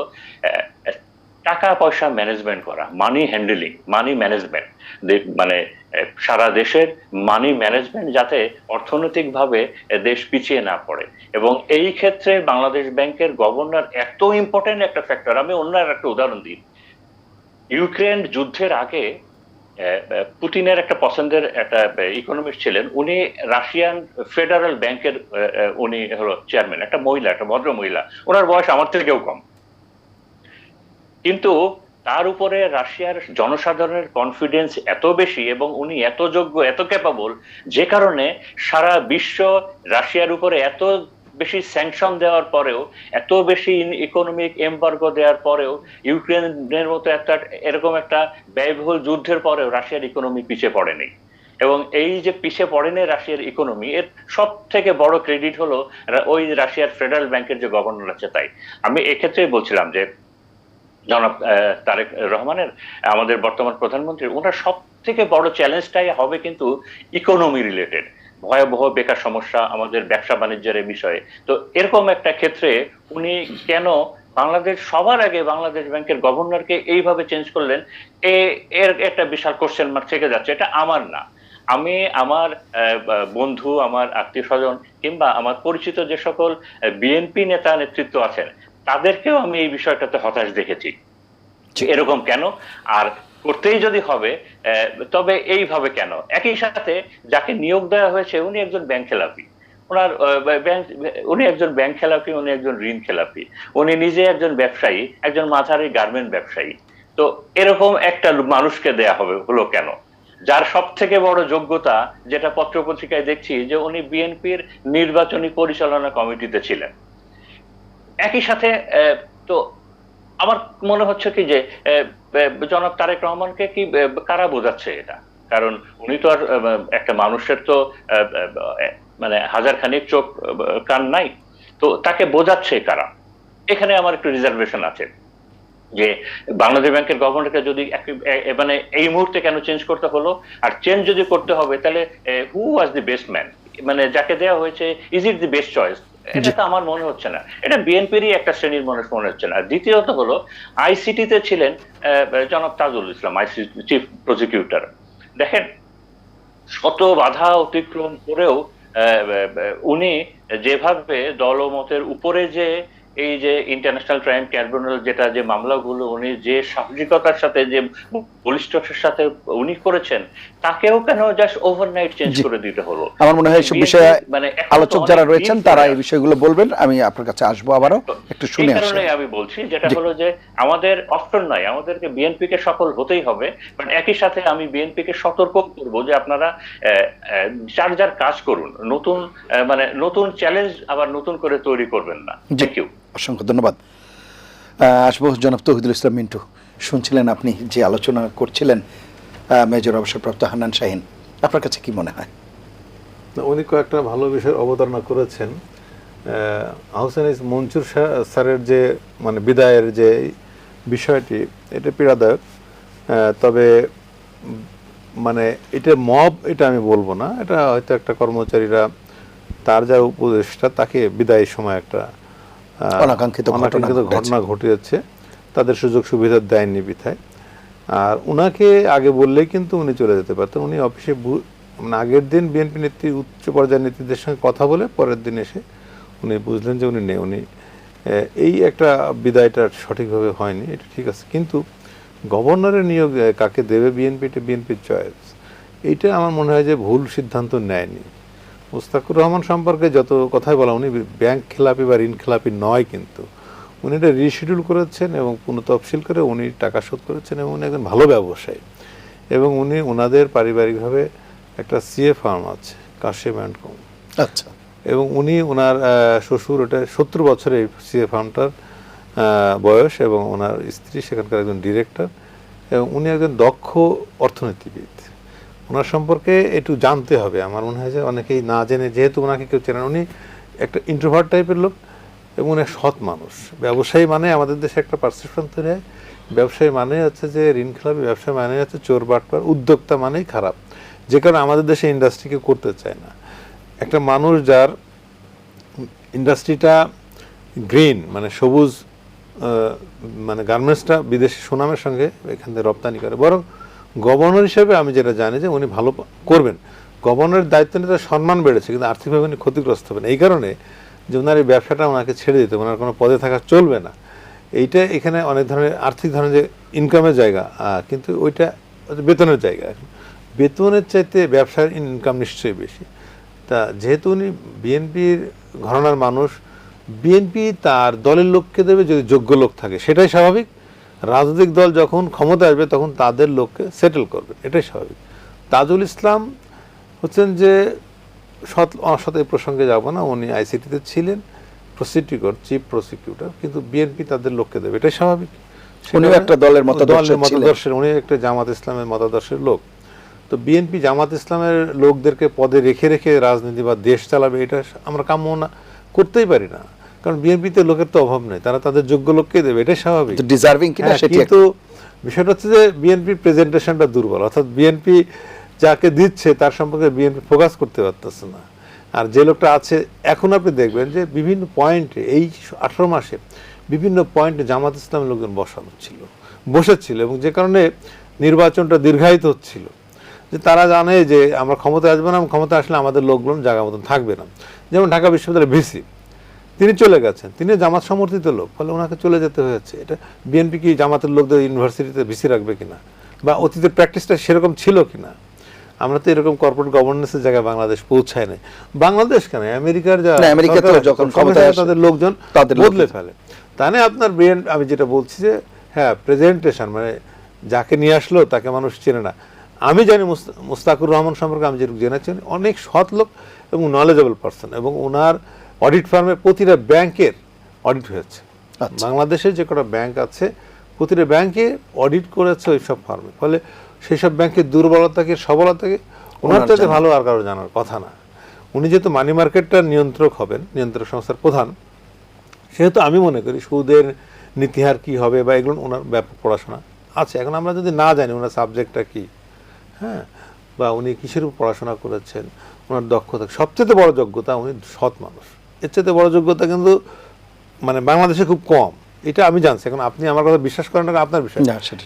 টাকা পয়সা ম্যানেজমেন্ট করা, মানি হ্যান্ডেলিং, মানি ম্যানেজমেন্ট, মানে সারা দেশের মানি ম্যানেজমেন্ট যাতে অর্থনৈতিকভাবে দেশ পিছিয়ে না পড়ে। এবং এই ক্ষেত্রে বাংলাদেশ ব্যাংকের গভর্নর এত ইম্পর্টেন্ট একটা ফ্যাক্টর। আমি অন্য একটা উদাহরণ দিই, ইউক্রেন যুদ্ধের আগে পুতিনের একটা পছন্দের একটা ইকোনমিস্ট ছিলেন, উনি রাশিয়ান ফেডারেল ব্যাংকের উনি হলো চেয়ারম্যান, একটা মহিলা, একটা ভদ্র মহিলা, ওনার বয়স আমার থেকেও কম, কিন্তু তার উপরে রাশিয়ার জনসাধারণের কনফিডেন্স এত বেশি এবং উনি এত যোগ্য, এত ক্যাপাবল, যে কারণে সারা বিশ্ব রাশিয়ার উপরে এত বেশি স্যাংশন দেওয়ার পরেও, এত বেশি ইকোনমিক এমবার্গো দেওয়ার পরেও, ইউক্রেনের মতো এরকম একটা ব্যয়বহুল যুদ্ধের পরেও রাশিয়ার ইকোনমি পিছিয়ে পড়েনি। এবং এই যে পিছিয়ে পড়েনি রাশিয়ার ইকোনমি, এর সব থেকে বড় ক্রেডিট হলো ওই রাশিয়ার ফেডারেল ব্যাংকের যে গভর্নর আছে। তাই আমি এক্ষেত্রেই বলছিলাম যে জনাব তারেক রহমানের, আমাদের বর্তমান প্রধানমন্ত্রী, ওনার সব থেকে বড় চ্যালেঞ্জটাই হবে কিন্তু ইকোনমি রিলেটেড, ভয়াবহ বেকার সমস্যা, আমাদের ব্যবসা বাণিজ্যের বিষয়ে। তো এরকম একটা ক্ষেত্রে উনি কেন বাংলাদেশ সবার আগে বাংলাদেশ ব্যাংকের গভর্নরকে এইভাবে চেঞ্জ করলেন, এর একটা বিশাল কোশ্চেন মার্ক থেকে যাচ্ছে। এটা আমার না, আমি আমার বন্ধু, আমার আত্মীয় স্বজন কিংবা আমার পরিচিত যে সকল বিএনপি নেতা নেতৃত্ব আছেন তাদেরকেও আমি এই বিষয়টাতে হতাশ দেখেছি। এরকম কেন? আর করতেই যদি হবে তবে এইভাবে কেন? একই সাথে যাকে নিয়োগ দেওয়া হয়েছে উনি একজন ব্যাংক খেলাপি, ওনার ব্যাংক, উনি একজন ব্যাংক খেলাপি, উনি একজন ঋণ খেলাপি, উনি নিজে একজন ব্যবসায়ী, একজন মাঝারি গার্মেন্ট ব্যবসায়ী। তো এরকম একটা মানুষকে দেয়া হলো কেন, যার সব থেকে বড় যোগ্যতা, যেটা পত্রপত্রিকায় দেখছি, যে উনি বিএনপির নির্বাচনী পরিচালনা কমিটিতে ছিলেন। একই সাথে তো আমার মনে হচ্ছে কি যে জনাব তারেক রহমানকে কি কারা বোঝাচ্ছে এটা? কারণ উনি তো আর একটা মানুষের তো মানে হাজার খানিক চোখ কান নাই, তো তাকে বোঝাচ্ছে কারা? এখানে আমার একটু রিজার্ভেশন আছে যে বাংলাদেশ ব্যাংকের গভর্নরকে যদি মানে এই মুহূর্তে কেন চেঞ্জ করতে হলো, আর চেঞ্জ যদি করতে হবে তাহলে হু ওয়াজ দি বেস্ট ম্যান, মানে যাকে দেওয়া হয়েছে, is it the best choice? এটা তো আমার মনে হচ্ছে না, এটা বিএনপিরই একটা শ্রেণীর মানুষ মনে হচ্ছে না। দ্বিতীয়ত হলো, আইসিটিতে ছিলেন জনাব Tajul Islam, ICT chief prosecutor. দেখেন, শত বাধা অতিক্রম করেও উনি যেভাবে দলমতের উপরে যে এই যে ইন্টারন্যাশনাল ক্রাইম ট্রাইব্যুনাল যেটা, যে মামলাগুলো উনি যে সাহসিকতার সাথে, যে বলিষ্ঠতার সাথে উনি করেছেন, তাকেও কেন জাস্ট ওভারনাইট চেঞ্জ করে দিতে হলো?
আমার মনে হয় এসব বিষয়ে আলোচক যারা রয়েছেন তারা এই বিষয়গুলো বলবেন। আমি আপনার কাছে আসবো আবারও, একটু শুনে আসি।
এই কারণে আমি বলছি, যেটা হলো যে আমাদের অপশন নাই, আমাদেরকে বিএনপি কে সফল হতেই হবে, বাট একই সাথে আমি বিএনপি কে সতর্ক করব যে আপনারা যার যার কাজ করুন, নতুন মানে নতুন চ্যালেঞ্জ আবার নতুন করে তৈরি করবেন না। থ্যাংক ইউ,
অসংখ্য ধন্যবাদ। আসবো জনাব তৌহিদুল ইসলাম মিন্টু, শুনছিলেন আপনি যে আলোচনা করছিলেন মেজর অবসরপ্রাপ্ত হান্নান শাহীন, আপনার কাছে কি মনে হয়?
উনি কয়েকটা ভালো বিষয় অবতারণা করেছেন। আহসান মনসুর স্যারের যে মানে বিদায়ের যে বিষয়টি, এটা পীড়াদায়ক। তবে মানে এটা মব, এটা আমি বলবো না, এটা হয়তো একটা কর্মচারীরা, তার যা উপদেষ্টা, তাকে বিদায়ের সময় একটা
অনাকাঙ্ক্ষিত
ঘটনা ঘটিয়েছে, তাদের সুযোগ সুবিধা দেয়নি বিধায়। আর উনাকে আগে বললেই কিন্তু উনি চলে যেতে পারতেন। উনি অফিসে মানে আগের দিন বিএনপি নেত্রী, উচ্চ পর্যায়ের নেতৃত্বের সঙ্গে কথা বলে পরের দিন এসে উনি বুঝলেন যে উনি নেই। উনি এই একটা বিদায়টা সঠিকভাবে হয়নি, এটা ঠিক আছে। কিন্তু গভর্নরের নিয়োগ কাকে দেবে বিএনপি, এটা বিএনপির চয়েস। এইটা আমার মনে হয় যে ভুল সিদ্ধান্ত নেয়নি। মুস্তাকুর রহমান সম্পর্কে যত কথাই বলা, উনি ব্যাংক খেলাপি বা ঋণ খেলাপি নয়, কিন্তু উনি এটা রিশিডিউল করেছেন এবং পুনঃতফসিল করে উনি টাকা শোধ করেছেন, এবং উনি একজন ভালো ব্যবসায়ী। এবং উনি ওনাদের পারিবারিকভাবে একটা সিএ ফার্ম আছে, কাশেম অ্যান্ড কোম।
আচ্ছা।
এবং উনি ওনার শ্বশুর, ওটা 70 বছরের সিএ ফার্মটার বয়স, এবং ওনার স্ত্রী সেখানকার একজন ডিরেক্টর, এবং উনি একজন দক্ষ অর্থনীতিবিদ। ওনার সম্পর্কে একটু জানতে হবে। আমার মনে হয় যে অনেকেই না জেনে, যেহেতু ওনাকে কেউ চেনেন, উনি একটা ইন্ট্রোভার্ট টাইপের লোক এবং উনি সৎ মানুষ। ব্যবসায়ী মানে আমাদের দেশে একটা পারসেপশন তৈরি হয়, ব্যবসায়ী মানে হচ্ছে যে ঋণ খেলাপি, ব্যবসায়ী মানে হচ্ছে চোর বাটপার, উদ্যোক্তা মানেই খারাপ, যে কারণে আমাদের দেশে ইন্ডাস্ট্রিকে করতে চায় না। একটা মানুষ যার ইন্ডাস্ট্রিটা গ্রিন, মানে সবুজ, মানে গার্মেন্টসটা বিদেশি সুনামের সঙ্গে এখান থেকে রপ্তানি করে, বরং গভর্নর হিসেবে আমি যেটা জানি যে উনি ভালো করবেন। গভর্নরের দায়িত্ব নিয়ে তার সম্মান বেড়েছে, কিন্তু আর্থিকভাবে উনি ক্ষতিগ্রস্ত হবেন। এই কারণে যে ওনার এই ব্যবসাটা ওনাকে ছেড়ে দিতে, ওনার কোনো পদে থাকা চলবে না। এইটা এখানে অনেক ধরনের আর্থিক ধরনের যে ইনকামের জায়গা, কিন্তু ওইটা বেতনের জায়গা। বেতনের চাইতে ব্যবসার ইনকাম নিশ্চয়ই বেশি। তা যেহেতু উনি বিএনপির ঘরানার মানুষ, বিএনপি তার দলের লোককে দেবে যদি যোগ্য লোক থাকে, সেটাই স্বাভাবিক। রাজনৈতিক দল যখন ক্ষমতা আসবে তখন তাদের লোককে সেটেল করবে, এটাই স্বাভাবিক। তাজুল ইসলাম হচ্ছেন যে অসৎ, এই প্রসঙ্গে যাব না, উনি আইসিটিতে ছিলেন প্রসিকিউটর, চিফ প্রসিকিউটর, কিন্তু বিএনপি তাদের লোককে দেবে, এটাই স্বাভাবিক।
উনিও একটা দলের মতাদর্শের,
উনি একটা জামাত ইসলামের মতাদর্শের লোক। তো বিএনপি জামাত ইসলামের লোকদেরকে পদে রেখে রেখে রাজনীতি বা দেশ চালাবে, এটা আমরা কাম্য না, করতেই পারি না। কারণ বিএনপিতে লোকের তো অভাব নেই, তারা তাদের যোগ্য লোককে দেবে, এটাই স্বাভাবিক। কিন্তু বিষয়টা হচ্ছে যে বিএনপির প্রেজেন্টেশনটা দুর্বল, অর্থাৎ বিএনপি যাকে দিচ্ছে তার সম্পর্কে বিএনপি ফোকাস করতে পারতেছে না। আর যে লোকটা আছে এখন, আপনি দেখবেন যে বিভিন্ন পয়েন্টে এই 18 মাসে বিভিন্ন পয়েন্টে জামাত ইসলামের লোকজন বসেছিল, এবং যে কারণে নির্বাচনটা দীর্ঘায়িত হচ্ছিল। যে তারা জানে যে আমরা ক্ষমতায় আসবো না, ক্ষমতা আসলে আমাদের লোকগুলো জায়গা মতন থাকবে না। যেমন ঢাকা বিশ্ববিদ্যালয়ের ভিসি, তিনি চলে গেছেন, তিনি জামাত সমর্থিত লোক, ফলে ওনাকে চলে যেতে হয়েছে। এটা বিএনপি কি জামাতের লোকদের ইউনিভার্সিটিতে ভিসি রাখবে কিনা, বা অতীতের প্র্যাকটিসটা সেরকম ছিল কিনা? আমরা তো এরকম কর্পোরেট গভর্নেন্সের জায়গায় বাংলাদেশ পৌঁছায় নাই। বাংলাদেশ কেন, আমেরিকার যা
না, আমেরিকাতেও
সরকার আছে,
যখন
সঙ্গে
ক্ষমতায়
সঙ্গে
আসে,
তাদের লোকজন
তাদের
বদলে ফেলে। তাহলে আপনার ব্রেন, আমি যেটা বলছি যে হ্যাঁ প্রেজেন্টেশন, মানে যাকে নিয়ে আসলো তাকে মানুষ চেনে না। আমি জানি মুস্তাকুর রহমান সম্পর্কে আমি যেটুকু জেনেছি, অনেক সৎ লোক এবং নলেজেবল পারসন, এবং ওনার অডিট ফার্মে প্রতিটা ব্যাংকের অডিট হয়েছে। বাংলাদেশে যে কটা ব্যাংক আছে প্রতিটা ব্যাংকে অডিট করেছে ওই সব ফার্মে। ফলে সেই সব ব্যাংকের দুর্বলতাকে সবলতাকে ওনার চাইতে ভালো আর কারো জানার কথা না। উনি যেহেতু মানি মার্কেটটার নিয়ন্ত্রক হবেন, নিয়ন্ত্রক সংস্থার প্রধান, সেহেতু আমি মনে করি সুদের নীতিহার কি হবে বা এগুলো ওনার ব্যাপক পড়াশোনা আছে। এখন আমরা যদি না জানি ওনার সাবজেক্টটা কি, হ্যাঁ, বা উনি কিসের উপর পড়াশোনা করেছেন, ওনার দক্ষতা, সবচেয়ে বড় যোগ্যতা উনি সৎ মানুষ। এর চেয়ে বড় যোগ্যতা কিন্তু মানে বাংলাদেশে খুব কম, এটা আমি জানছি। এখন আপনি আমার কথা বিশ্বাস করেন না, আপনার বিষয়,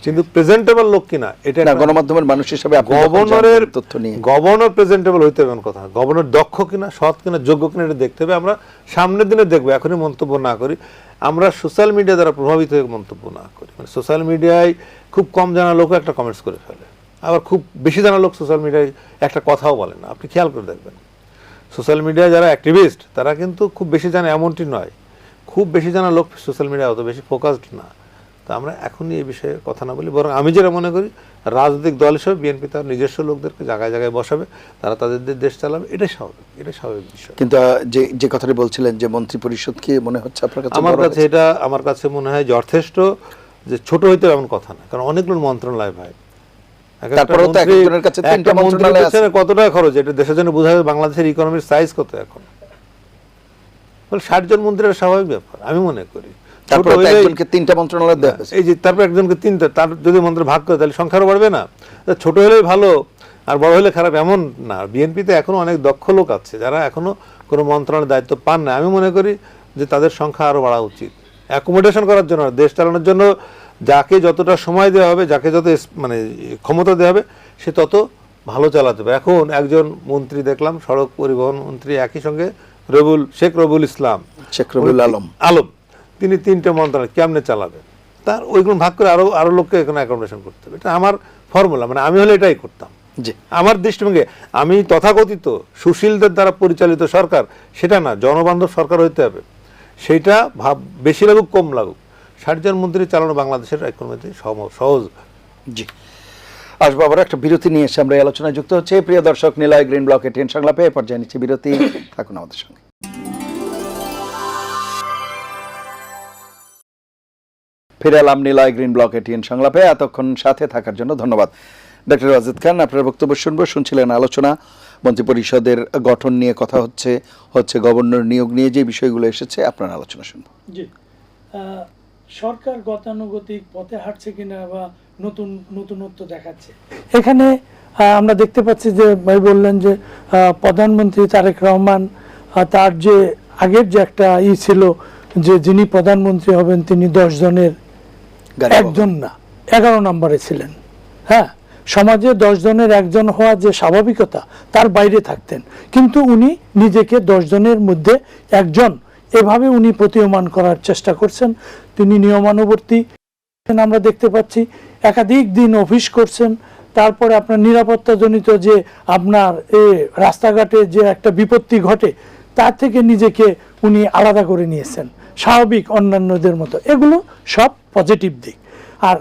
কিন্তু প্রেজেন্টেবল লোক কিনা এটা
গণমাধ্যমের মানুষ হিসেবে
গভর্নরের
তথ্য নিয়ে,
গভর্নর প্রেজেন্টেবল হইতে হবে কথা, গভর্নর দক্ষ কিনা, সৎ কিনা, যোগ্য কিনা এটা দেখতে হবে। আমরা সামনের দিনে দেখবো, এখনই মন্তব্য না করি। আমরা সোশ্যাল মিডিয়া দ্বারা প্রভাবিত হয়ে মন্তব্য না করি। মানে সোশ্যাল মিডিয়ায় খুব কম জানা লোক একটা কমেন্টস করে ফেলে, আবার খুব বেশি জানা লোক সোশ্যাল মিডিয়ায় একটা কথাও বলে না। আপনি খেয়াল করে দেখবেন, সোশ্যাল মিডিয়ায় যারা অ্যাক্টিভিস্ট তারা কিন্তু খুব বেশি জানে এমনটি নয়। খুব বেশি জানা লোক সোশ্যাল মিডিয়া অত বেশি ফোকাসড না। তো আমরা এখনই এই বিষয়ে কথা না বলি, বরং আমি যেটা মনে করি রাজনৈতিক দল হিসেবে বিএনপি তার নিজস্ব লোকদেরকে জায়গায় জায়গায় বসাবে, তারা তাদের দেশ চালাবে, এটাই স্বাভাবিক, এটাই স্বাভাবিক বিষয়।
কিন্তু যে কথাটি বলছিলেন যে মন্ত্রী পরিষদ কি মনে হচ্ছে আপনার কাছে?
আমার কাছে মনে হয় যথেষ্ট, যে ছোট হইতে এমন কথা না, কারণ অনেকগুলো মন্ত্রণালয় ভাই,
তারপরেও তো একজনের কাছে তিনটা মন্ত্রণালয় আছে।
কত টাকা খরচ, এটা দেশের জন্য বোঝা যায় বাংলাদেশের ইকোনমির সাইজ কত এখন। 60 জন মন্ত্রীর স্বাভাবিক ব্যাপার আমি মনে করি।
তারপর একজনকে তিনটা মন্ত্রণালয় দেওয়া হয়েছে,
এই যে তারপর একজনকে তিনটা, তার যদি মন্ত্রী ভাগ করে তাহলে সংখ্যা আরো বাড়বে না? ছোট হলেই ভালো আর বড় হলে খারাপ এমন না। বিএনপিতে এখনো অনেক দক্ষ লোক আছে যারা এখনো কোনো মন্ত্রণালয়ের দায়িত্ব পান না। আমি মনে করি যে তাদের সংখ্যা আরো বাড়া উচিত, অ্যাকোমোডেশন করার জন্য, দেশ চালানোর জন্য যাকে যতটা সময় দেওয়া হবে, যাকে যত মানে ক্ষমতা দেওয়া হবে, সে তত ভালো চালাতে হবে। এখন একজন মন্ত্রী দেখলাম, সড়ক পরিবহন মন্ত্রী, একই সঙ্গে শেখ রবিউল ইসলাম,
শেখ রবিউল
আলম, তিনি 3টে মন্ত্রণালয় কেমনে চালাবেন? তার ওইগুলো ভাগ করে আরো লোককে এখানে অ্যাকোমোডেশন করতে হবে। এটা আমার ফর্মুলা, মানে আমি হলে এটাই করতাম। আমার দৃষ্টিভঙ্গি, আমি তথাকথিত সুশীলদের দ্বারা পরিচালিত সরকার সেটা না, জনবান্ধব সরকার হইতে হবে। সেইটা বেশি লাগুক কম লাগুক, 60 জন মন্ত্রী চালানো বাংলাদেশের ইকোনমিতে সহজ।
জি, আসবো আবার একটা বিরতি নিয়ে এসে আমরা আলোচনায় যুক্ত হচ্ছে। প্রিয় দর্শক, নিলয় গ্রিন ব্লকে টিএন সংলাপে পর্যায়ে নিচ্ছে বিরতি, থাকুন আমাদের সঙ্গে। ফিরে এলাম নিলয় গ্রিন ব্লকে টিএন সংলাপে। এতক্ষণ সাথে থাকার জন্য ধন্যবাদ। ডক্টর ওয়াজেদ খান, আপনার বক্তব্য শুনছিলেন আলোচনা, মন্ত্রিপরিষদের গঠন নিয়ে কথা হচ্ছে গভর্নর নিয়োগ নিয়ে যে বিষয়গুলো এসেছে, আপনার আলোচনা শুনবো।
জি, সরকার গতানুগতিক পথে হাঁটছে কিনা বা নতুনত্ব দেখাচ্ছে, এখানে আমরা দেখতে পাচ্ছি যে ভাই বললেন যে প্রধানমন্ত্রী তারেক রহমান, তার যে আগের যে একটা ছিল যে যিনি প্রধানমন্ত্রী হবেন তিনি 10 জনের একজন না, 11 নম্বরে ছিলেন। হ্যাঁ, সমাজে 10 জনের একজন হওয়া যে স্বাভাবিকতা, তার বাইরে থাকতেন, কিন্তু উনি নিজেকে 10 জনের মধ্যে একজন এভাবে উনি প্রতীয়মান করার চেষ্টা করছেন। তিনি নিয়মানুবর্তী, আমরা দেখতে পাচ্ছি একাধিক দিন অফিস করছেন। তারপরে আপনার নিরাপত্তাজনিত যে আপনার রাস্তাঘাটে যে একটা বিপত্তি ঘটে, তার থেকে নিজেকে উনি আলাদা করে নিয়েছেন স্বাভাবিক অন্যান্যদের মতো। এগুলো সব পজিটিভ দিক। আর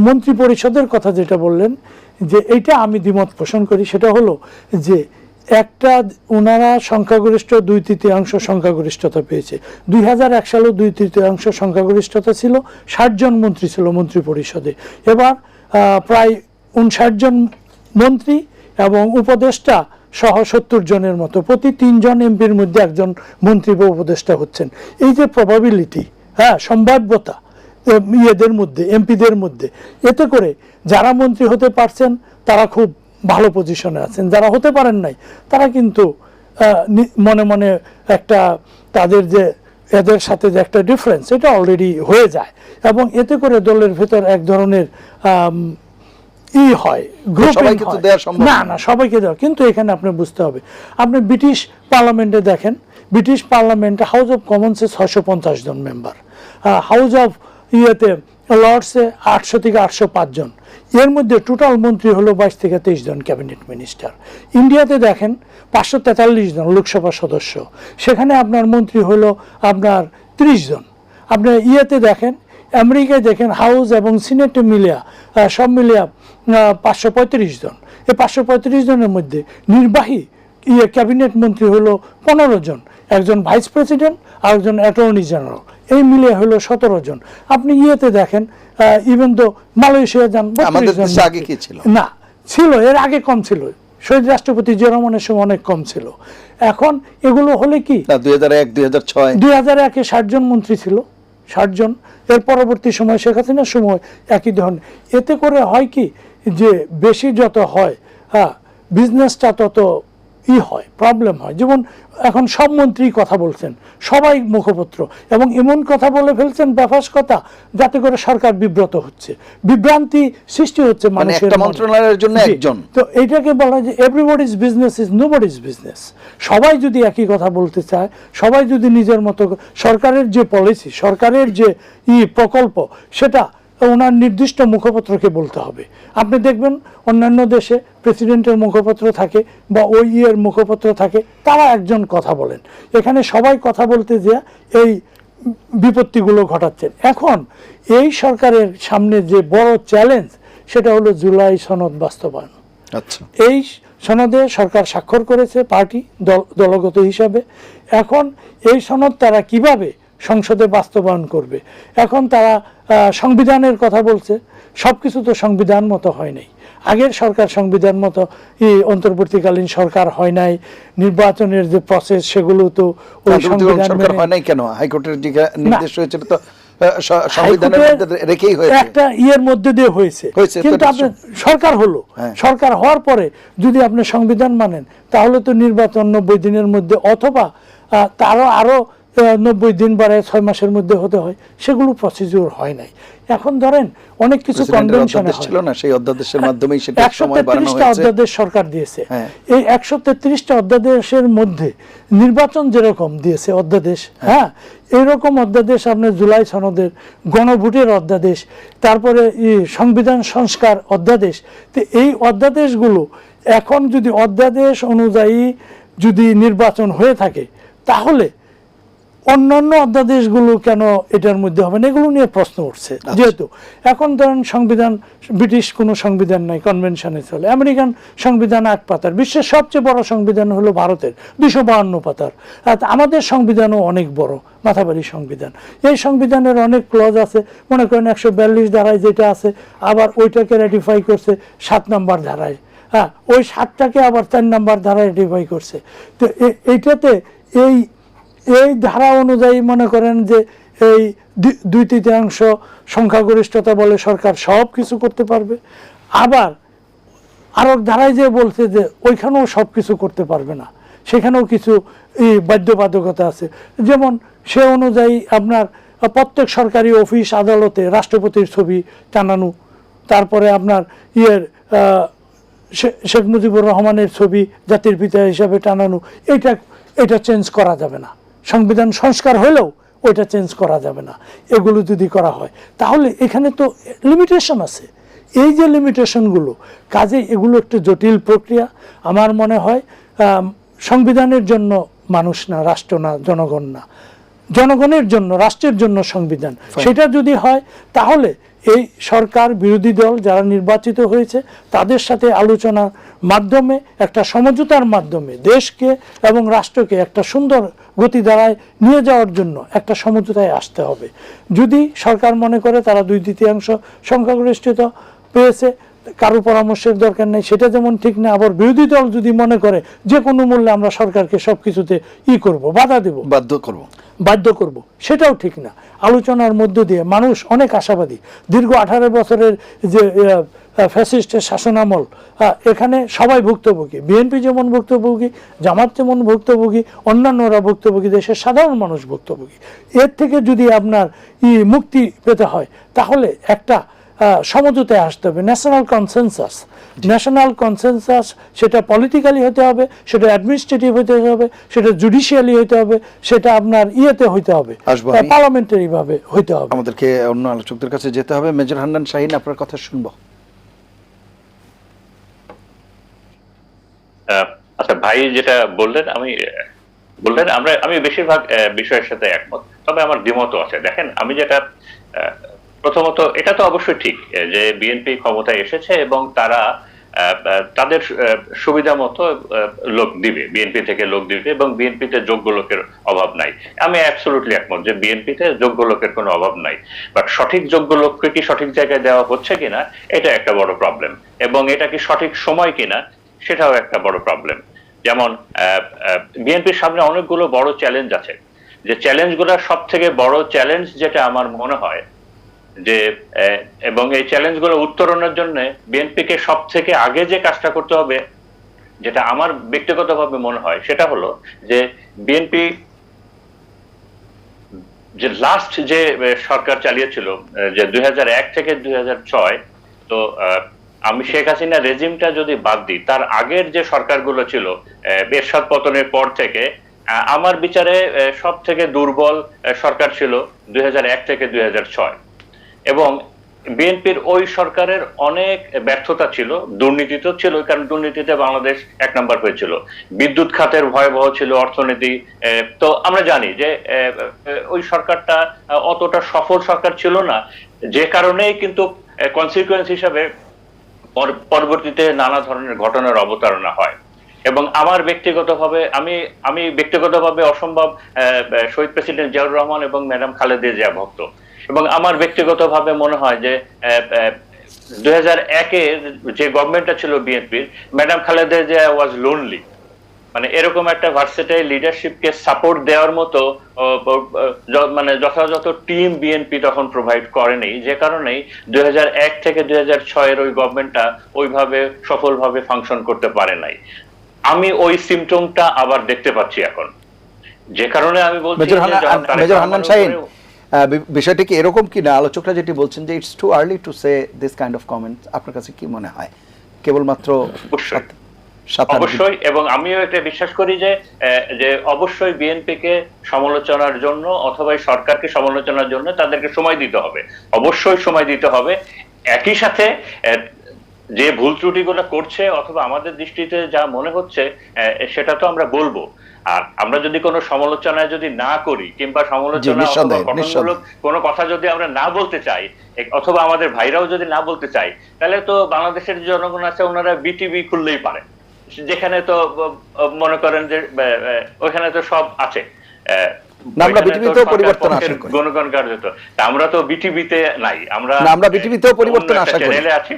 মন্ত্রী পরিষদের কথা যেটা বললেন, যে এইটা আমি দ্বিমত পোষণ করি। সেটা হলো যে একটা ওনারা সংখ্যাগরিষ্ঠ 2/3 সংখ্যাগরিষ্ঠতা পেয়েছে। 2001 সালেও 2/3 সংখ্যাগরিষ্ঠতা ছিল, 60 জন মন্ত্রী ছিল মন্ত্রী পরিষদে। এবার প্রায় 59 জন মন্ত্রী এবং উপদেষ্টা সহ 70 জনের মতো, প্রতি 3 জন এমপির মধ্যে একজন মন্ত্রী বা উপদেষ্টা হচ্ছেন। এই যে প্রবাবিলিটি, হ্যাঁ, সম্ভাব্যতা এদের মধ্যে, এমপিদের মধ্যে, এতে করে যারা মন্ত্রী হতে পারছেন তারা খুব ভালো পজিশনে আছেন, যারা হতে পারেন নাই তারা কিন্তু মনে মনে একটা তাদের যে এদের সাথে যে একটা ডিফারেন্স, এটা অলরেডি হয়ে যায়, এবং এতে করে দলের ভেতর এক ধরনের হয়, গ্রুপিং হয়। না সবাইকে দেওয়া, কিন্তু এখানে আপনি বুঝতে হবে, আপনি ব্রিটিশ পার্লামেন্টে দেখেন, ব্রিটিশ পার্লামেন্টে হাউস অফ কমন্সে 650 জন মেম্বার, হাউস অফ লর্ডসে 800 থেকে 805 জন। এর মধ্যে টোটাল মন্ত্রী হলো 22 থেকে 23 জন ক্যাবিনেট মিনিস্টার। ইন্ডিয়াতে দেখেন 543 জন লোকসভা সদস্য, সেখানে আপনার মন্ত্রী হলো আপনার 30 জন। আপনার ইয়েতে দেখেন, আমেরিকায় দেখেন হাউস এবং সিনেটে মিলিয়া সব মিলিয়া 535 জন। এই 535 জনের মধ্যে নির্বাহী ক্যাবিনেট মন্ত্রী হলো 15 জন, একজন ভাইস প্রেসিডেন্ট আর একজন অ্যাটর্নি জেনারেল, এই মিলিয়ে হলো 17 জন। আপনি ইয়েতে দেখেন ইভেন তো মালয়েশিয়া যান,
আমাদের দেশে আগে কি ছিল?
না ছিল, এর আগে কম ছিল, শহীদ রাষ্ট্রপতি জিয়া রহমানের সময় অনেক কম ছিল। এখন এগুলো হলে কি
2001 2006
2001-এ 60 জন মন্ত্রী ছিল, 60 জন। এর পরবর্তী সময় শেখ হাসিনার সময় একই ধরনের। এতে করে হয় কি যে বেশি যত হয় বিজনেসটা তত হয়, প্রবলেম হয়। যেমন এখন সব মন্ত্রী কথা বলছেন, সবাই মুখপত্র, এবং এমন কথা বলে ফেলছেন বেফাস কথা, যাতে করে সরকার বিব্রত হচ্ছে, বিভ্রান্তি সৃষ্টি হচ্ছে মানুষের
একটা
মনে।
মন্ত্রণালয়ের জন্য
জি।
একজন।
তো এইটাকে বলা হয় যে এভরিবডিজ বিজনেস ইজ নোবডিজ বিজনেস। সবাই যদি একই কথা বলতে চায়, সবাই যদি নিজের মতো, সরকারের যে পলিসি, সরকারের যে প্রকল্প, সেটা ওনার নির্দিষ্ট মুখপত্রকে বলতে হবে। আপনি দেখবেন অন্যান্য দেশে প্রেসিডেন্টের মুখপত্র থাকে বা ওই ইয়ের মুখপত্র থাকে, তারা একজন কথা বলেন। এখানে সবাই কথা বলতে যে এই বিপত্তিগুলো ঘটাচ্ছেন। এখন এই সরকারের সামনে যে বড় চ্যালেঞ্জ, সেটা হলো জুলাই সনদ বাস্তবায়ন।
আচ্ছা,
এই সনদে সরকার স্বাক্ষর করেছে পার্টি দলগত হিসাবে। এখন এই সনদ তারা কিভাবে সংসদে বাস্তবায়ন করবে? এখন তারা সংবিধানের কথা বলছে, সব কিছু তো সংবিধান মতো হয় নাই। আগের সরকার সংবিধান মতো অন্তর্বর্তীকালীন সরকার হয় নাই, নির্বাচনের যে প্রসেস সেগুলো তো ওই সংবিধান
সরকার হয় নাই কেন? হাইকোর্টের যে নির্দেশ হয়েছিল তো সংবিধানের মধ্যে রেখেই হয়েছে,
একটা ইয়ের মধ্যে দিয়ে হয়েছে। কিন্তু আপনি সরকার হলো, সরকার হওয়ার পরে যদি আপনি সংবিধান মানেন, তাহলে তো নির্বাচন 90 দিনের মধ্যে, অথবা তারও আরো 90 দিন বাড়ে 6 মাসের মধ্যে হতে হয়। সেগুলো প্রসিডিউর হয় নাই। এখন ধরেন অনেক কিছু কনভেনশন
ছিল না, সেই অধ্যাদেশের মাধ্যমেই সেটা সময় বাড়ানো
133টা
হয়েছে।
অধ্যাদেশ সরকার দিয়েছে। এই 133টা অধ্যাদেশের মধ্যে নির্বাচন যেরকম দিয়েছে অধ্যাদেশ, এইরকম অধ্যাদেশ আপনার জুলাই সনদের, গণভোটের অধ্যাদেশ, তারপরে সংবিধান সংস্কার অধ্যাদেশ। তো এই অধ্যাদেশগুলো এখন যদি অধ্যাদেশ অনুযায়ী যদি নির্বাচন হয়ে থাকে, তাহলে অন্যান্য অধ্যাদেশগুলো কেন এটার মধ্যে হবে না, এগুলো নিয়ে প্রশ্ন উঠছে। যেহেতু এখন ধরেন সংবিধান, ব্রিটিশ কোনো সংবিধান নাই, কনভেনশনে চলে। আমেরিকান সংবিধান 8 পাতার, বিশ্বের সবচেয়ে বড় সংবিধান হলো ভারতের 252 পাতার। আমাদের সংবিধানও অনেক বড়, মাথাবাড়ি সংবিধান। এই সংবিধানের অনেক ক্লজ আছে, মনে করেন 142 ধারায় যেটা আছে, আবার ওইটাকে রেটিফাই করছে 7 নম্বর ধারায়। ওই 7টাকে আবার 4 নম্বর ধারায় রেটিফাই করছে। তো এইটাতে এই ধারা অনুযায়ী মনে করেন যে এই 2/3 সংখ্যাগরিষ্ঠতা বলে সরকার সব কিছু করতে পারবে। আবার আরো ধারায় যে বলছে যে ওইখানেও সব কিছু করতে পারবে না, সেখানেও কিছু বাধ্যবাধকতা আছে। যেমন সে অনুযায়ী আপনার প্রত্যেক সরকারি অফিস আদালতে রাষ্ট্রপতির ছবি টানানো, তারপরে আপনার শেখ মুজিবুর রহমানের ছবি জাতির পিতা হিসাবে টানানো, এটা চেঞ্জ করা যাবে না। সংবিধান সংস্কার হলেও ওইটা চেঞ্জ করা যাবে না। এগুলো যদি করা হয়, তাহলে এখানে তো লিমিটেশন আছে। এই যে লিমিটেশনগুলো, কাজে এগুলো একটা জটিল প্রক্রিয়া। আমার মনে হয় সংবিধানের জন্য মানুষ না, রাষ্ট্র না, জনগণ না, জনগণের জন্য, রাষ্ট্রের জন্য সংবিধান। সেটা যদি হয়, তাহলে এই সরকার, বিরোধী দল যারা নির্বাচিত হয়েছে, তাদের সাথে আলোচনার মাধ্যমে, একটা সমঝোতার মাধ্যমে দেশকে এবং রাষ্ট্রকে একটা সুন্দর গতিধারায় নিয়ে যাওয়ার জন্য একটা সমঝোতায় আসতে হবে। যদি সরকার মনে করে তারা 2/3 সংখ্যাগরিষ্ঠতা পেয়েছে, কারো পরামর্শের দরকার নেই, সেটা যেমন ঠিক না। আবার বিরোধী দল যদি মনে করে যে কোনো মূল্যে আমরা সরকারকে সবকিছুতে করব, বাধা দেব, বাধ্য করব, সেটাও ঠিক না। আলোচনার মধ্য দিয়ে মানুষ অনেক আশাবাদী। দীর্ঘ 18 বছরের যে ফ্যাসিস্টের শাসনামল, এখানে সবাই ভুক্তভোগী। বিএনপি যেমন ভুক্তভোগী, জামাত যেমন ভুক্তভোগী, অন্যান্যরা ভুক্তভোগী, দেশের সাধারণ মানুষ ভুক্তভোগী। এর থেকে যদি আপনার মুক্তি পেতে হয়, তাহলে একটা সমঝোতায় আসতে হবে, ন্যাশনাল কনসেনসাস। সেটা পলিটিক্যালি হতে হবে, সেটা অ্যাডমিনিস্ট্রেটিভ হতে হবে, সেটা জুডিশিয়ালি হতে হবে, সেটা আপনার হইতে হবে, পার্লামেন্টারি ভাবে হইতে হবে।
আমাদেরকে অন্য আলোচকদের কাছে যেতে হবে। মেজর হান্নান শাহীন, আপনার কথা শুনবো।
আচ্ছা, ভাই যেটা বললেন আমি বেশিরভাগ বিষয়ের সাথে একমত, তবে আমার দ্বিমতও আছে। দেখেন, আমি যেটা প্রথমত, এটা তো অবশ্যই ঠিক যে বিএনপি ক্ষমতায় এসেছে এবং তারা তাদের সুবিধা মতো লোক দিবে, বিএনপি থেকে লোক দিবে, এবং বিএনপিতে যোগ্য লোকের অভাব নাই। আমি অ্যাবসলিউটলি একমত যে বিএনপিতে যোগ্য লোকের কোনো অভাব নাই। বাট সঠিক যোগ্য লোককে কি সঠিক জায়গায় দেওয়া হচ্ছে কিনা, এটা একটা বড় প্রবলেম, এবং এটা কি সঠিক সময় কিনা, সেটাও একটা বড় প্রবলেম। যেমন বিএনপির সামনে অনেকগুলো বড় চ্যালেঞ্জ আছে, যে চ্যালেঞ্জগুলোর সব থেকে বড় চ্যালেঞ্জ যেটা আমার মনে হয় যে এবং এই চ্যালেঞ্জগুলো উত্তরণের জন্য বিএনপিকে সব থেকে আগে যে কাজটা করতে হবে, যেটা আমার ব্যক্তিগতভাবে মনে হয়, সেটা হলো যে বিএনপি যে লাস্ট যে সরকার চালিয়েছিল, যে 2001 থেকে 2006, তো আমি শেখ হাসিনা রেজিমটা যদি বাদ দিই, তার আগের যে সরকারগুলো ছিল এরশাদ পতনের পর থেকে, আমার বিচারে সব থেকে দুর্বল সরকার ছিল 2001 থেকে 2006। এবং বিএনপির ওই সরকারের অনেক ব্যর্থতা ছিল, দুর্নীতি তো ছিল, কারণ দুর্নীতিতে বাংলাদেশ 1 নাম্বার হয়েছিল। বিদ্যুৎ খাতের ভয়াবহ ছিল অর্থনীতি। তো আমরা জানি যে ওই সরকারটা অতটা সফল সরকার ছিল না, যে কারণেই কিন্তু কনসিকুয়েন্স হিসাবে পরবর্তীতে নানা ধরনের ঘটনার অবতারণা হয়। এবং আমার ব্যক্তিগতভাবে আমি ব্যক্তিগতভাবে অসম্ভব শহীদ প্রেসিডেন্ট জিয়াউর রহমান এবং ম্যাডাম খালেদা জিয়া ভক্ত, এবং আমার ব্যক্তিগতভাবে মনে হয় যে 2001-এর যে গভর্নমেন্টটা ছিল বিএনপির, ম্যাডাম খালেদা জিয়া ওয়াজ লোনলি। মানে এরকম একটা ভার্সেটাইল লিডারশিপকে সাপোর্ট দেওয়ার মতো মানে যথাযথ টিম বিএনপি তখন প্রোভাইড করেনি, যে কারণেই 2001 থেকে 2006-এর ওই গভর্নমেন্টটা ওইভাবে সফলভাবে ফাংশন করতে পারে নাই। আমি ওই সিমটমটা আবার দেখতে পাচ্ছি এখন, যে কারণে আমি বলছি
মেজর হান্নান শাহীন, বিষয়টি কি এরকম কি না, আলোচকরা যেটি বলছেন যে it's too early to say this kind of comment, আপনার কাছে কি মনে হয়? কেবলমাত্র
অবশ্যই, এবং আমিও এটা বিশ্বাস করি যে অবশ্যই বিএনপিকে সমালোচনার জন্য অথবা সরকারকে সমালোচনার জন্য তাদেরকে সময় দিতে হবে, অবশ্যই সময় দিতে হবে। একই সাথে যে ভুল ত্রুটিগুলো করছে অথবা আমাদের দৃষ্টিতে যা মনে হচ্ছে সেটা তো আমরা বলবো। আর আমরা যদি কোনো সমালোচনায় যদি না করি, কিংবা সমালোচনা অথবা গঠনমূলক কোনো কথা যদি আমরা না বলতে চাই, অথবা আমাদের ভাইরাও যদি না বলতে চাই, তাহলে তো বাংলাদেশের জনগণ আছে, ওনারা বিটিভি খুললেই পারে, যেখানে তো মনে করেন যে ওইখানে তো সব আছে।
আমরা বিটিভিতেও পরিবর্তন আশা করি,
গণগণ কার্যত আমরা তো বিটিভিতে নাই,
আমরা বিটিভিতেও পরিবর্তন আশা করি,
চ্যানেলে আছি,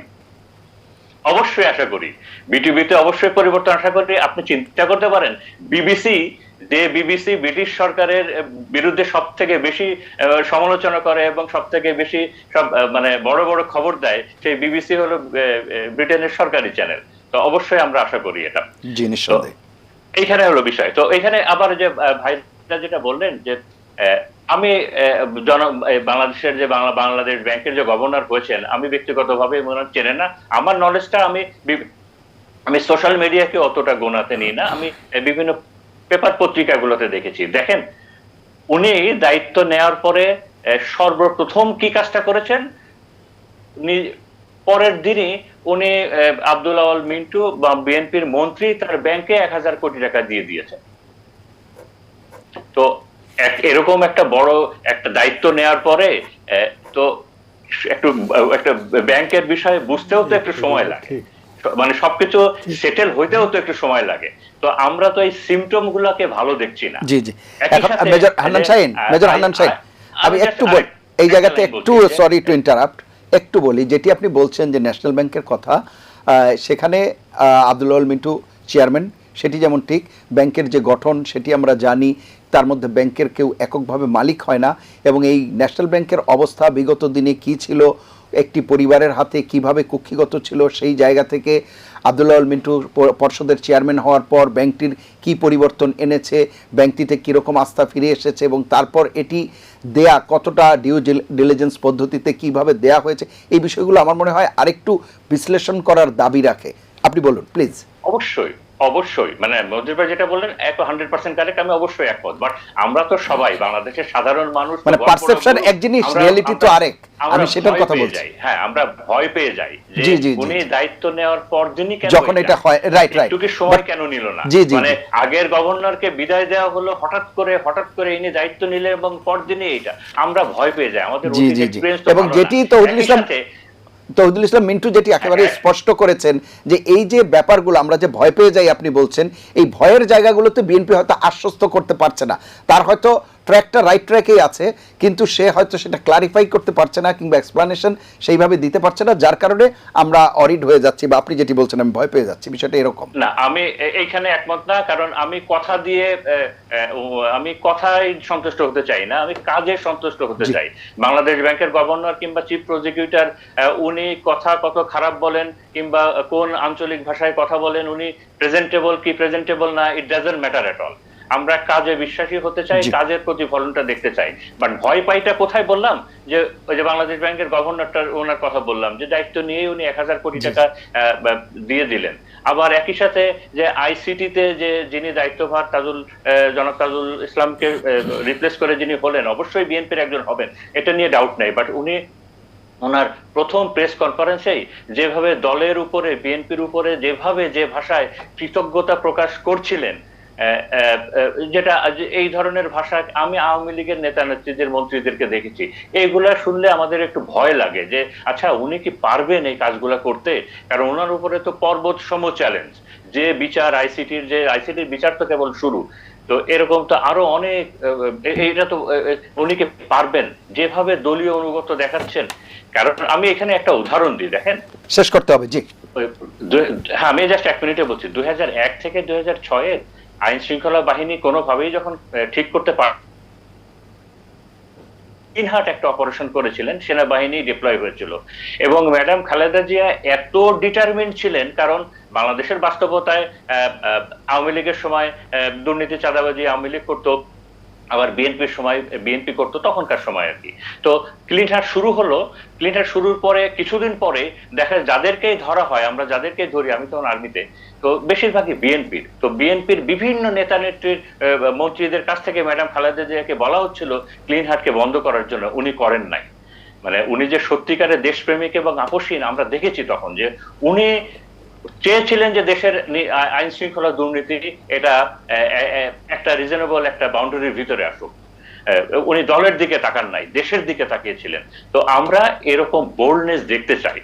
অবশ্যই আশা করি বিটিভিতে অবশ্যই পরিবর্তন আশা করি। আপনি চিন্তা করতে পারেন, বিবিসি ব্রিটিশ সরকারের বিরুদ্ধে সব থেকে বেশি সমালোচনা করে এবং সব থেকে বেশি সব মানে বড় বড় খবর দেয়, সেই বিবিসি হলো ব্রিটেনের সরকারি চ্যানেল। তো অবশ্যই আমরা আশা করি এটা।
জি, নিঃসন্দেহে
এইখানে হলো বিষয়। তো এখানে আবার যে ভাইরা যেটা বললেন যে আমি বাংলাদেশের যে বাংলাদেশ ব্যাংকের যে গভর্নর হয়েছেন, আমি ব্যক্তিগতভাবে মনে চেনে না, আমার নলেজটা আমি সোশ্যাল মিডিয়াকে অতটা গোনাতে নিই না, আমি বিভিন্ন পেপার পত্রিকাগুলোতে দেখেছি। দেখেন, উনি দায়িত্ব নেওয়ার পরে সর্বপ্রথম কি কাজটা করেছেন, পরের দিনই উনি আব্দুল আওয়াল মিন্টু বা বিএনপির মন্ত্রী তার ব্যাংকে 1000 কোটি টাকা দিয়ে দিয়েছেন। তো এরকম একটা বড় একটা দায়িত্ব নেওয়ার পরে তো একটা ব্যাংকের বিষয়ে বুঝতেও তো একটু সময় লাগে, মানে সবকিছু সেটেল হইতেও তো একটু সময় লাগে। তো আমরা তো এই সিমটম গুলাকে ভালো দেখছি না।
জি জি, মেজর হান্নান শাহীন, আমি একটু এই জায়গাতে একটু সরি টু ইন্টারাপ্ট, একটু বলি, যেটি আপনি বলছেন যে ন্যাশনাল ব্যাংকের কথা, সেখানে আব্দুল আওয়াল মিন্টু চেয়ারম্যান, সেটি যেমন ঠিক, ব্যাংকের যে গঠন সেটি আমরা জানি, তার মধ্যে ব্যাংকের কেউ এককভাবে মালিক হয় না, এবং এই ন্যাশনাল ব্যাংকের অবস্থা বিগত দিনে কি ছিল, একটি পরিবারের হাতে কিভাবে কুক্ষিগত ছিল, সেই জায়গা থেকে আব্দুল আওয়াল মিন্টু পর্ষদের চেয়ারম্যান হওয়ার পর ব্যাংকটির কি পরিবর্তন এনেছে, ব্যাংকটিতে কীরকম আস্থা ফিরে এসেছে, এবং তারপর এটি দেয়া কতটা ডিউ ডিলিজেন্স পদ্ধতিতে কিভাবে দেয়া হয়েছে, এই বিষয়গুলো আমার মনে হয় আরেকটু বিশ্লেষণ করার দাবি রাখে। আপনি বলুন প্লিজ।
অবশ্যই, মানে মজুর ভাই যেটা বললেন 100% কারেক্ট, আমি অবশ্যই একমত। বাট আমরা তো সবাই বাংলাদেশের সাধারণ মানুষ,
মানে পারসেপশন এক জিনিস, রিয়েলিটি তো আরেক, আমি সেটার কথা বলছি।
হ্যাঁ, আমরা ভয় পেয়ে যাই যে
জি, জি, জি,
উনি দায়িত্ব নেওয়ার পর দিনই কেন
যখন এটা হয়, রাইট রাইট,
একটু কি সময় কেন নিল না?
জি, জি,
মানে
জি।
আগের গভর্নরকে বিদায় দেওয়া হলো হঠাৎ করে ইনি দায়িত্ব নিলেন এবং পরদিনই এটা, আমরা ভয় পেয়ে যাই। আমাদের
জি, জি, জি।
এক্সপেরিয়েন্স
এবং যেটি তৌহিদুল ইসলাম মিন্টু যেটি একেবারে স্পষ্ট করেছেন যে এই যে ব্যাপারগুলো আমরা যে ভয় পেয়ে যাই, আপনি বলছেন এই ভয়ের জায়গাগুলোতে বিএনপি হয়তো আশ্বস্ত করতে পারছে না, তার হয়তো ট্র্যাকটা রাইট ট্র্যাকেই আছে, কিন্তু সে হয়তো সেটা ক্লারিফাই করতে পারছে না কিংবা এক্সপ্লানেশন সেইভাবে দিতে পারছে না, যার কারণে আমরা অরিড হয়ে যাচ্ছি, বা আপনি যেটি বলছেন আমি ভয় পেয়ে যাচ্ছি, বিষয়টা এরকম
না। আমি এইখানে একমত না, কারণ আমি কথা দিয়ে আমি কথায় সন্তুষ্ট হতে চাই না, আমি কাজে সন্তুষ্ট হতে চাই। বাংলাদেশ ব্যাংকের গভর্নর কিংবা চিফ প্রজিকিউটর উনি কথা কত খারাপ বলেন কিংবা কোন আঞ্চলিক ভাষায় কথা বলেন, উনি প্রেজেন্টেবল কি প্রেজেন্টেবল না, it doesn't matter at all. আমরা কাজে বিশ্বাসী হতে চাই, কাজের প্রতিফলনটা দেখতে চাই। বাট ভয় পাইটা কোথায় বললাম, যে ওই যে বাংলাদেশ ব্যাংকের গভর্নরটার ওনার কথা বললাম, যে দায়িত্ব নিয়ে উনি 1000 কোটি টাকা দিয়ে দিলেন। আবার একই সাথে যে আইসিটিতে যে যিনি দায়িত্বভার জনাব তাজুল ইসলামকে রিপ্লেস করে যিনি হলেন, অবশ্যই বিএনপির একজন হবেন, এটা নিয়ে ডাউট নেই। বাট উনি ওনার প্রথম প্রেস কনফারেন্সেই যেভাবে দলের উপরে, বিএনপির উপরে যেভাবে যে ভাষায় কৃতজ্ঞতা প্রকাশ করছিলেন, যেটা এই ধরনের ভাষা আমি আওয়ামী লীগের নেতা নেত্রীদের, মন্ত্রীদেরকে দেখেছি। এইগুলা শুনলে আমাদের একটু ভয় লাগে যে আচ্ছা উনি কি পারবেন এই কাজগুলা করতে, কারণ ওনার উপরে তো পর্বত সম চ্যালেঞ্জ। যে বিচার আইসিটির বিচার তো কেবল শুরু, তো এরকম তো আরো অনেক, এইটা তো উনি কি পারবেন যেভাবে দলীয় অনুগত দেখাচ্ছেন। কারণ আমি এখানে একটা উদাহরণ দিই, দেখেন
শেষ করতে হবে। জি
হ্যাঁ, আমি জাস্ট 1 মিনিটে বলছি। 2001 থেকে 2006 আইন শৃঙ্খলা বাহিনী কোনোভাবেই যখন ঠিক করতে ইনহার্ট একটা অপারেশন করেছিলেন, সেনাবাহিনী ডিপ্লয় হয়েছিল, এবং ম্যাডাম খালেদা জিয়া এত ডিটারমিন্ড ছিলেন, কারণ বাংলাদেশের বাস্তবতায় আওয়ামী লীগের সময় দুর্নীতি চাঁদাবাজি আওয়ামী লীগ করতো, আবার বিএনপির সময় বিএনপি করতো, তখনকার সময় আর কি। তো ক্লিনহার শুরু হলো, ক্লিনহার শুরুর পরে কিছুদিন পরে দেখা যাদেরকেই ধরা হয়, আমরা যাদেরকে ধরি, আমি তখন আর্মিতে, তো বেশিরভাগই বিএনপির। তো বিএনপির বিভিন্ন নেতা নেত্রীর মন্ত্রীদের কাছ থেকে ম্যাডাম খালেদা জিয়াকে বলা হচ্ছিল ক্লিনহারকে বন্ধ করার জন্য, উনি করেন নাই। মানে উনি যে সত্যিকারের দেশপ্রেমিক এবং আপোষহীন আমরা দেখেছি তখন, যে উনি চেয়েছিলেন যে দেশের আইন শৃঙ্খলা দুর্নীতি এটা একটা রিজনেবল একটা বাউন্ডারির ভিতরে আসুক। উনি দলের দিকে তাকান নাই, দেশের দিকে তাকিয়েছিলেন। তো আমরা এরকম বোল্ডনেস দেখতে চাই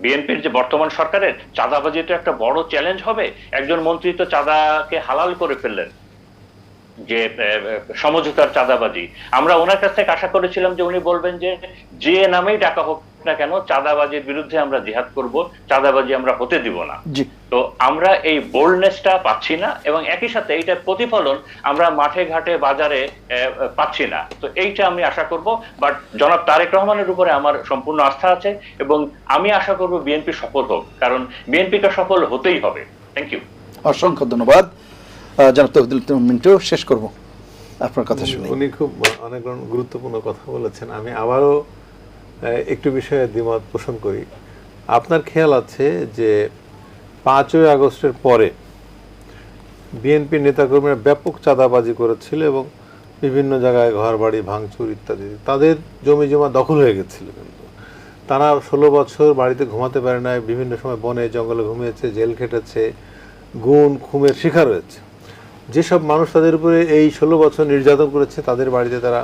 বিএনপির যে বর্তমান সরকারের চাঁদাবাজি তো একটা বড় চ্যালেঞ্জ হবে। একজন মন্ত্রী তো চাঁদাকে হালাল করে ফেললেন, যে সমঝোতার চাঁদাবাজি। আমরা ওনার কাছ থেকে আশা করেছিলাম যে উনি বলবেন যে নামেই ডাকা হোক না কেন, চাঁদাবাজির বিরুদ্ধে আমরা জিহাদ করব, চাঁদাবাজি আমরা হতে দিব না। তো আমরা এই বোল্ডনেসটা পাচ্ছি না, এবং একই সাথে এইটার প্রতিফলন আমরা মাঠে ঘাটে বাজারে পাচ্ছি না। তো এইটা আমি আশা করব। বাট জনাব তারেক রহমানের উপরে আমার সম্পূর্ণ আস্থা আছে, এবং আমি আশা করব বিএনপি সফল হোক, কারণ বিএনপিকে সফল হতেই হবে। থ্যাংক ইউ,
অসংখ্য ধন্যবাদ। জনাব তৌহিদুল ইসলাম মিন্টু, শেষ করব আপনার কথা শুনে।
উনি খুব অনেক গুরুত্বপূর্ণ কথা বলেছেন। আমি আবারও একটু বিষয়ে দ্বিমত পোষণ করি। আপনার খেয়াল আছে যে 5ই আগস্টের পরে বিএনপি নেতাকর্মীরা ব্যাপক চাঁদাবাজি করেছিল এবং বিভিন্ন জায়গায় ঘর বাড়ি ভাঙচুর ইত্যাদি, তাদের জমি জমা দখল হয়ে গেছিল। কিন্তু তারা 16 বছর বাড়িতে ঘুমাতে পারে না, বিভিন্ন সময় বনে জঙ্গলে ঘুমিয়েছে, জেল খেটেছে, গুণ খুনের শিকার হয়েছে। যেসব মানুষ তাদের উপরে এই 16 বছর নির্যাতন করেছে, তাদের বাড়িতে তারা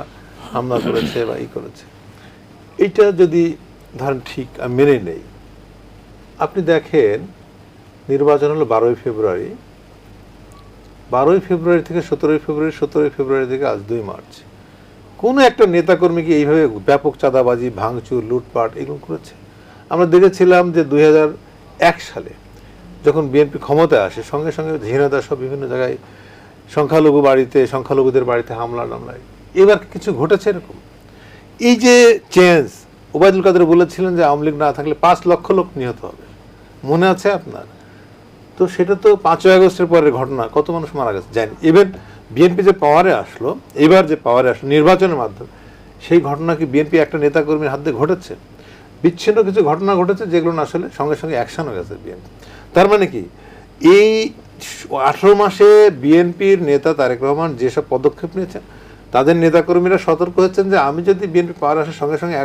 হামলা করেছে বা করেছে। এইটা যদি ধরেন ঠিক মেনে নেই, আপনি দেখেন নির্বাচন হলো 12ই ফেব্রুয়ারি, 12ই ফেব্রুয়ারি থেকে 17ই ফেব্রুয়ারি, 17ই ফেব্রুয়ারি থেকে আজ 2 মার্চ, কোনো একটা নেতাকর্মী কি এইভাবে ব্যাপক চাঁদাবাজি, ভাঙচুর, লুটপাট এগুলো করেছে? আমরা দেখেছিলাম যে 2001 সালে যখন বিএনপি ক্ষমতায় আসে, সঙ্গে সঙ্গে ঝিনাইদহ সব বিভিন্ন জায়গায় সংখ্যালঘুদের বাড়িতে হামলা টামলায়। এবার কিছু ঘটেছে এরকম? এই যে চেঞ্জ, ওবায়দুল কাদের বলেছিলেন যে আওয়ামী লীগ না থাকলে 5 লক্ষ লোক নিহত হবে, মনে আছে আপনার? তো সেটা তো 5ই আগস্টের পরের ঘটনা, কত মানুষ মারা গেছে জানি। ইভেন বিএনপি যে পাওয়ারে আসলো, এবার যে পাওয়ারে আসলো নির্বাচনের মাধ্যমে, সেই ঘটনা কি বিএনপি একটা নেতাকর্মীর হাত দিয়ে ঘটেছে? বিচ্ছিন্ন কিছু ঘটনা ঘটেছে যেগুলো আসলে সঙ্গে সঙ্গে অ্যাকশন হয়ে গেছে বিএনপি। তার মানে কি এই 18 মাসে বিএনপির নেতা তারেক রহমান যেসব পদক্ষেপ নিয়েছেন, তাদের নেতাকর্মীরা সতর্ক হচ্ছেন যে আমি যদি বিএনপি পাওয়ার আসার সঙ্গে সঙ্গে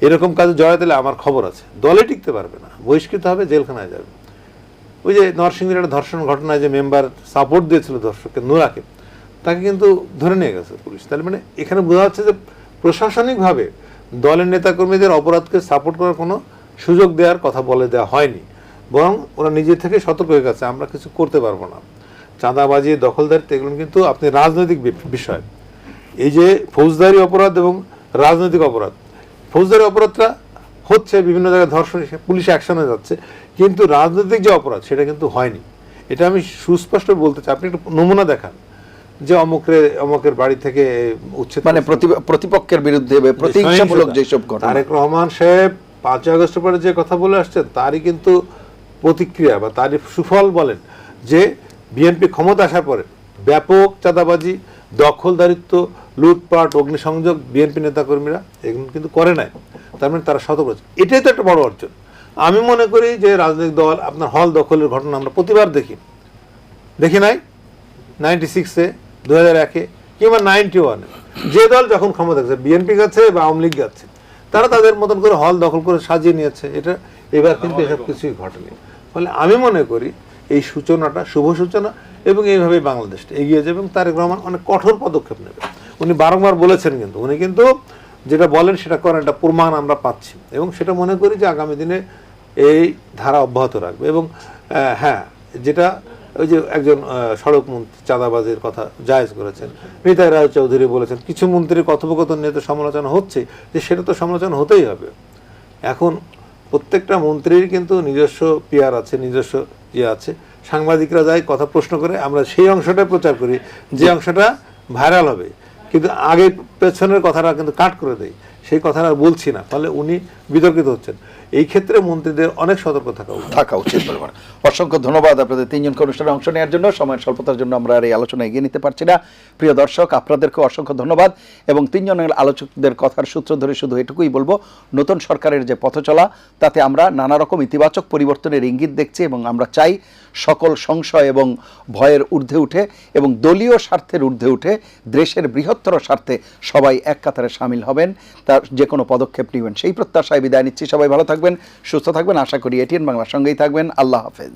এরকম কাজে জড়াতে তাহলে আমার খবর আছে, দলে টিকতে পারবে না, বহিষ্কৃত হবে, জেলখানায় যাবে। ওই যে নরসিংদীর একটা ধর্ষণ ঘটনায় যে মেম্বার সাপোর্ট দিয়েছিল ধর্ষককে, নোরাকে, তাকে কিন্তু ধরে নিয়ে গেছে পুলিশ। তাহলে মানে এখানে বোঝা যাচ্ছে যে প্রশাসনিকভাবে দলের নেতাকর্মীদের অপরাধকে সাপোর্ট করার কোনো সুযোগ দেওয়ার কথা বলে দেওয়া হয়নি, বরং ওরা নিজে থেকে সতর্ক হয়ে গেছে আমরা কিছু করতে পারবো না। চাঁদাবাজি, দখলদারিত্ব এগুলো কিন্তু আপনি রাজনৈতিক বিষয়। এই যে ফৌজদারি অপরাধ এবং রাজনৈতিক অপরাধ, ফৌজদারি অপরাধটা হচ্ছে বিভিন্ন জায়গায় ধর্ষণ, পুলিশ অ্যাকশনে যাচ্ছে, কিন্তু রাজনৈতিক যে অপরাধ সেটা কিন্তু হয়নি। এটা আমি সুস্পষ্ট বলতে চাই। আপনি একটু নমুনা দেখান যে অমকের বাড়ি থেকে উচ্ছেদ,
মানে প্রতিপক্ষের বিরুদ্ধে প্রতিহিংসামূলক যেসব ঘটনা।
তারেক রহমান সাহেব 5 আগস্টের পরে যে কথা বলে আসছেন তারই কিন্তু প্রতিক্রিয়া বা তারই সুফল বলেন যে বিএনপি ক্ষমতা আসার পরে ব্যাপক চাঁদাবাজি, দখলদারিত্ব, লুটপাট, অগ্নিসংযোগ বিএনপি নেতাকর্মীরা এগুলো কিন্তু করে নাই। তার মানে তারা সতর্ক হচ্ছে। এটাই তো একটা বড় অর্জন। আমি মনে করি যে রাজনৈতিক দল আপনার হল দখলের ঘটনা আমরা প্রতিবার দেখি নাই 96-এ, 2001-এ কিংবা 91-এ, যে দল যখন ক্ষমতা গেছে, বিএনপি গেছে বা আওয়ামী লীগ গেছে, তারা তাদের মতন করে হল দখল করে সাজিয়ে নিয়েছে। এটা এবার কিন্তু এসব কিছুই ঘটেনি। ফলে আমি মনে করি এই সূচনাটা শুভ সূচনা, এবং এইভাবেই বাংলাদেশটা এগিয়ে যাবে এবং তারেক রহমান অনেক কঠোর পদক্ষেপ নেবে। উনি বারংবার বলেছেন, কিন্তু উনি কিন্তু যেটা বলেন সেটা করেন, এটা প্রমাণ আমরা পাচ্ছি, এবং সেটা মনে করি যে আগামী দিনে এই ধারা অব্যাহত রাখবে। এবং হ্যাঁ, যেটা ওই যে একজন সড়ক মন্ত্রী চাঁদাবাজির কথা জায়েজ করেছেন, নিতাই রায় চৌধুরী বলেছেন, কিছু মন্ত্রীর কথোপকথন নিয়ে তো সমালোচনা হচ্ছে, যে সেটা তো সমালোচনা হতেই হবে। এখন প্রত্যেকটা মন্ত্রীর কিন্তু নিজস্ব পিআর আছে, নিজস্ব ইয়ে আছে। সাংবাদিকরা যায় কথা প্রশ্ন করে, আমরা সেই অংশটা প্রচার করি যে অংশটা ভাইরাল হবে, কিন্তু আগে পেছনের কথাটা কিন্তু কাট করে দেয়, সেই কথাটা আর বলছি না। ফলে উনি বিতর্কিত হচ্ছেন। এই ক্ষেত্রে মন্ত্রীদের অনেক সতর্ক থাকা উচিত।
অসংখ্য ধন্যবাদ আপনাদের তিনজনকে অনুষ্ঠানে অংশ নেওয়ার জন্য। সময়ের স্বল্পতার জন্য আমরা আর এই আলোচনা এগিয়ে নিতে পারছি না। প্রিয় দর্শক, আপনাদেরকে অসংখ্য ধন্যবাদ। এবং তিনজনের আলোচকদের কথার সূত্র ধরে শুধু এটুকুই বলবো, নতুন সরকারের যে পথ চলা, তাতে আমরা নানা রকম ইতিবাচক পরিবর্তনের ইঙ্গিত দেখছি, এবং আমরা চাই সকল সংশয় এবং ভয়ের ঊর্ধ্বে উঠে এবং দলীয় স্বার্থের ঊর্ধ্বে উঠে দেশের বৃহত্তর স্বার্থে সবাই এক কাতারে সামিল হবেন, তার যে কোনো পদক্ষেপ নেবেন, সেই প্রত্যাশায় বিদায় নিচ্ছি। সবাই ভালো থাকবেন, সুস্থ থাকবেন। আশা করি এটিএন বাংলার সঙ্গেই থাকবেন। আল্লাহ হাফেজ।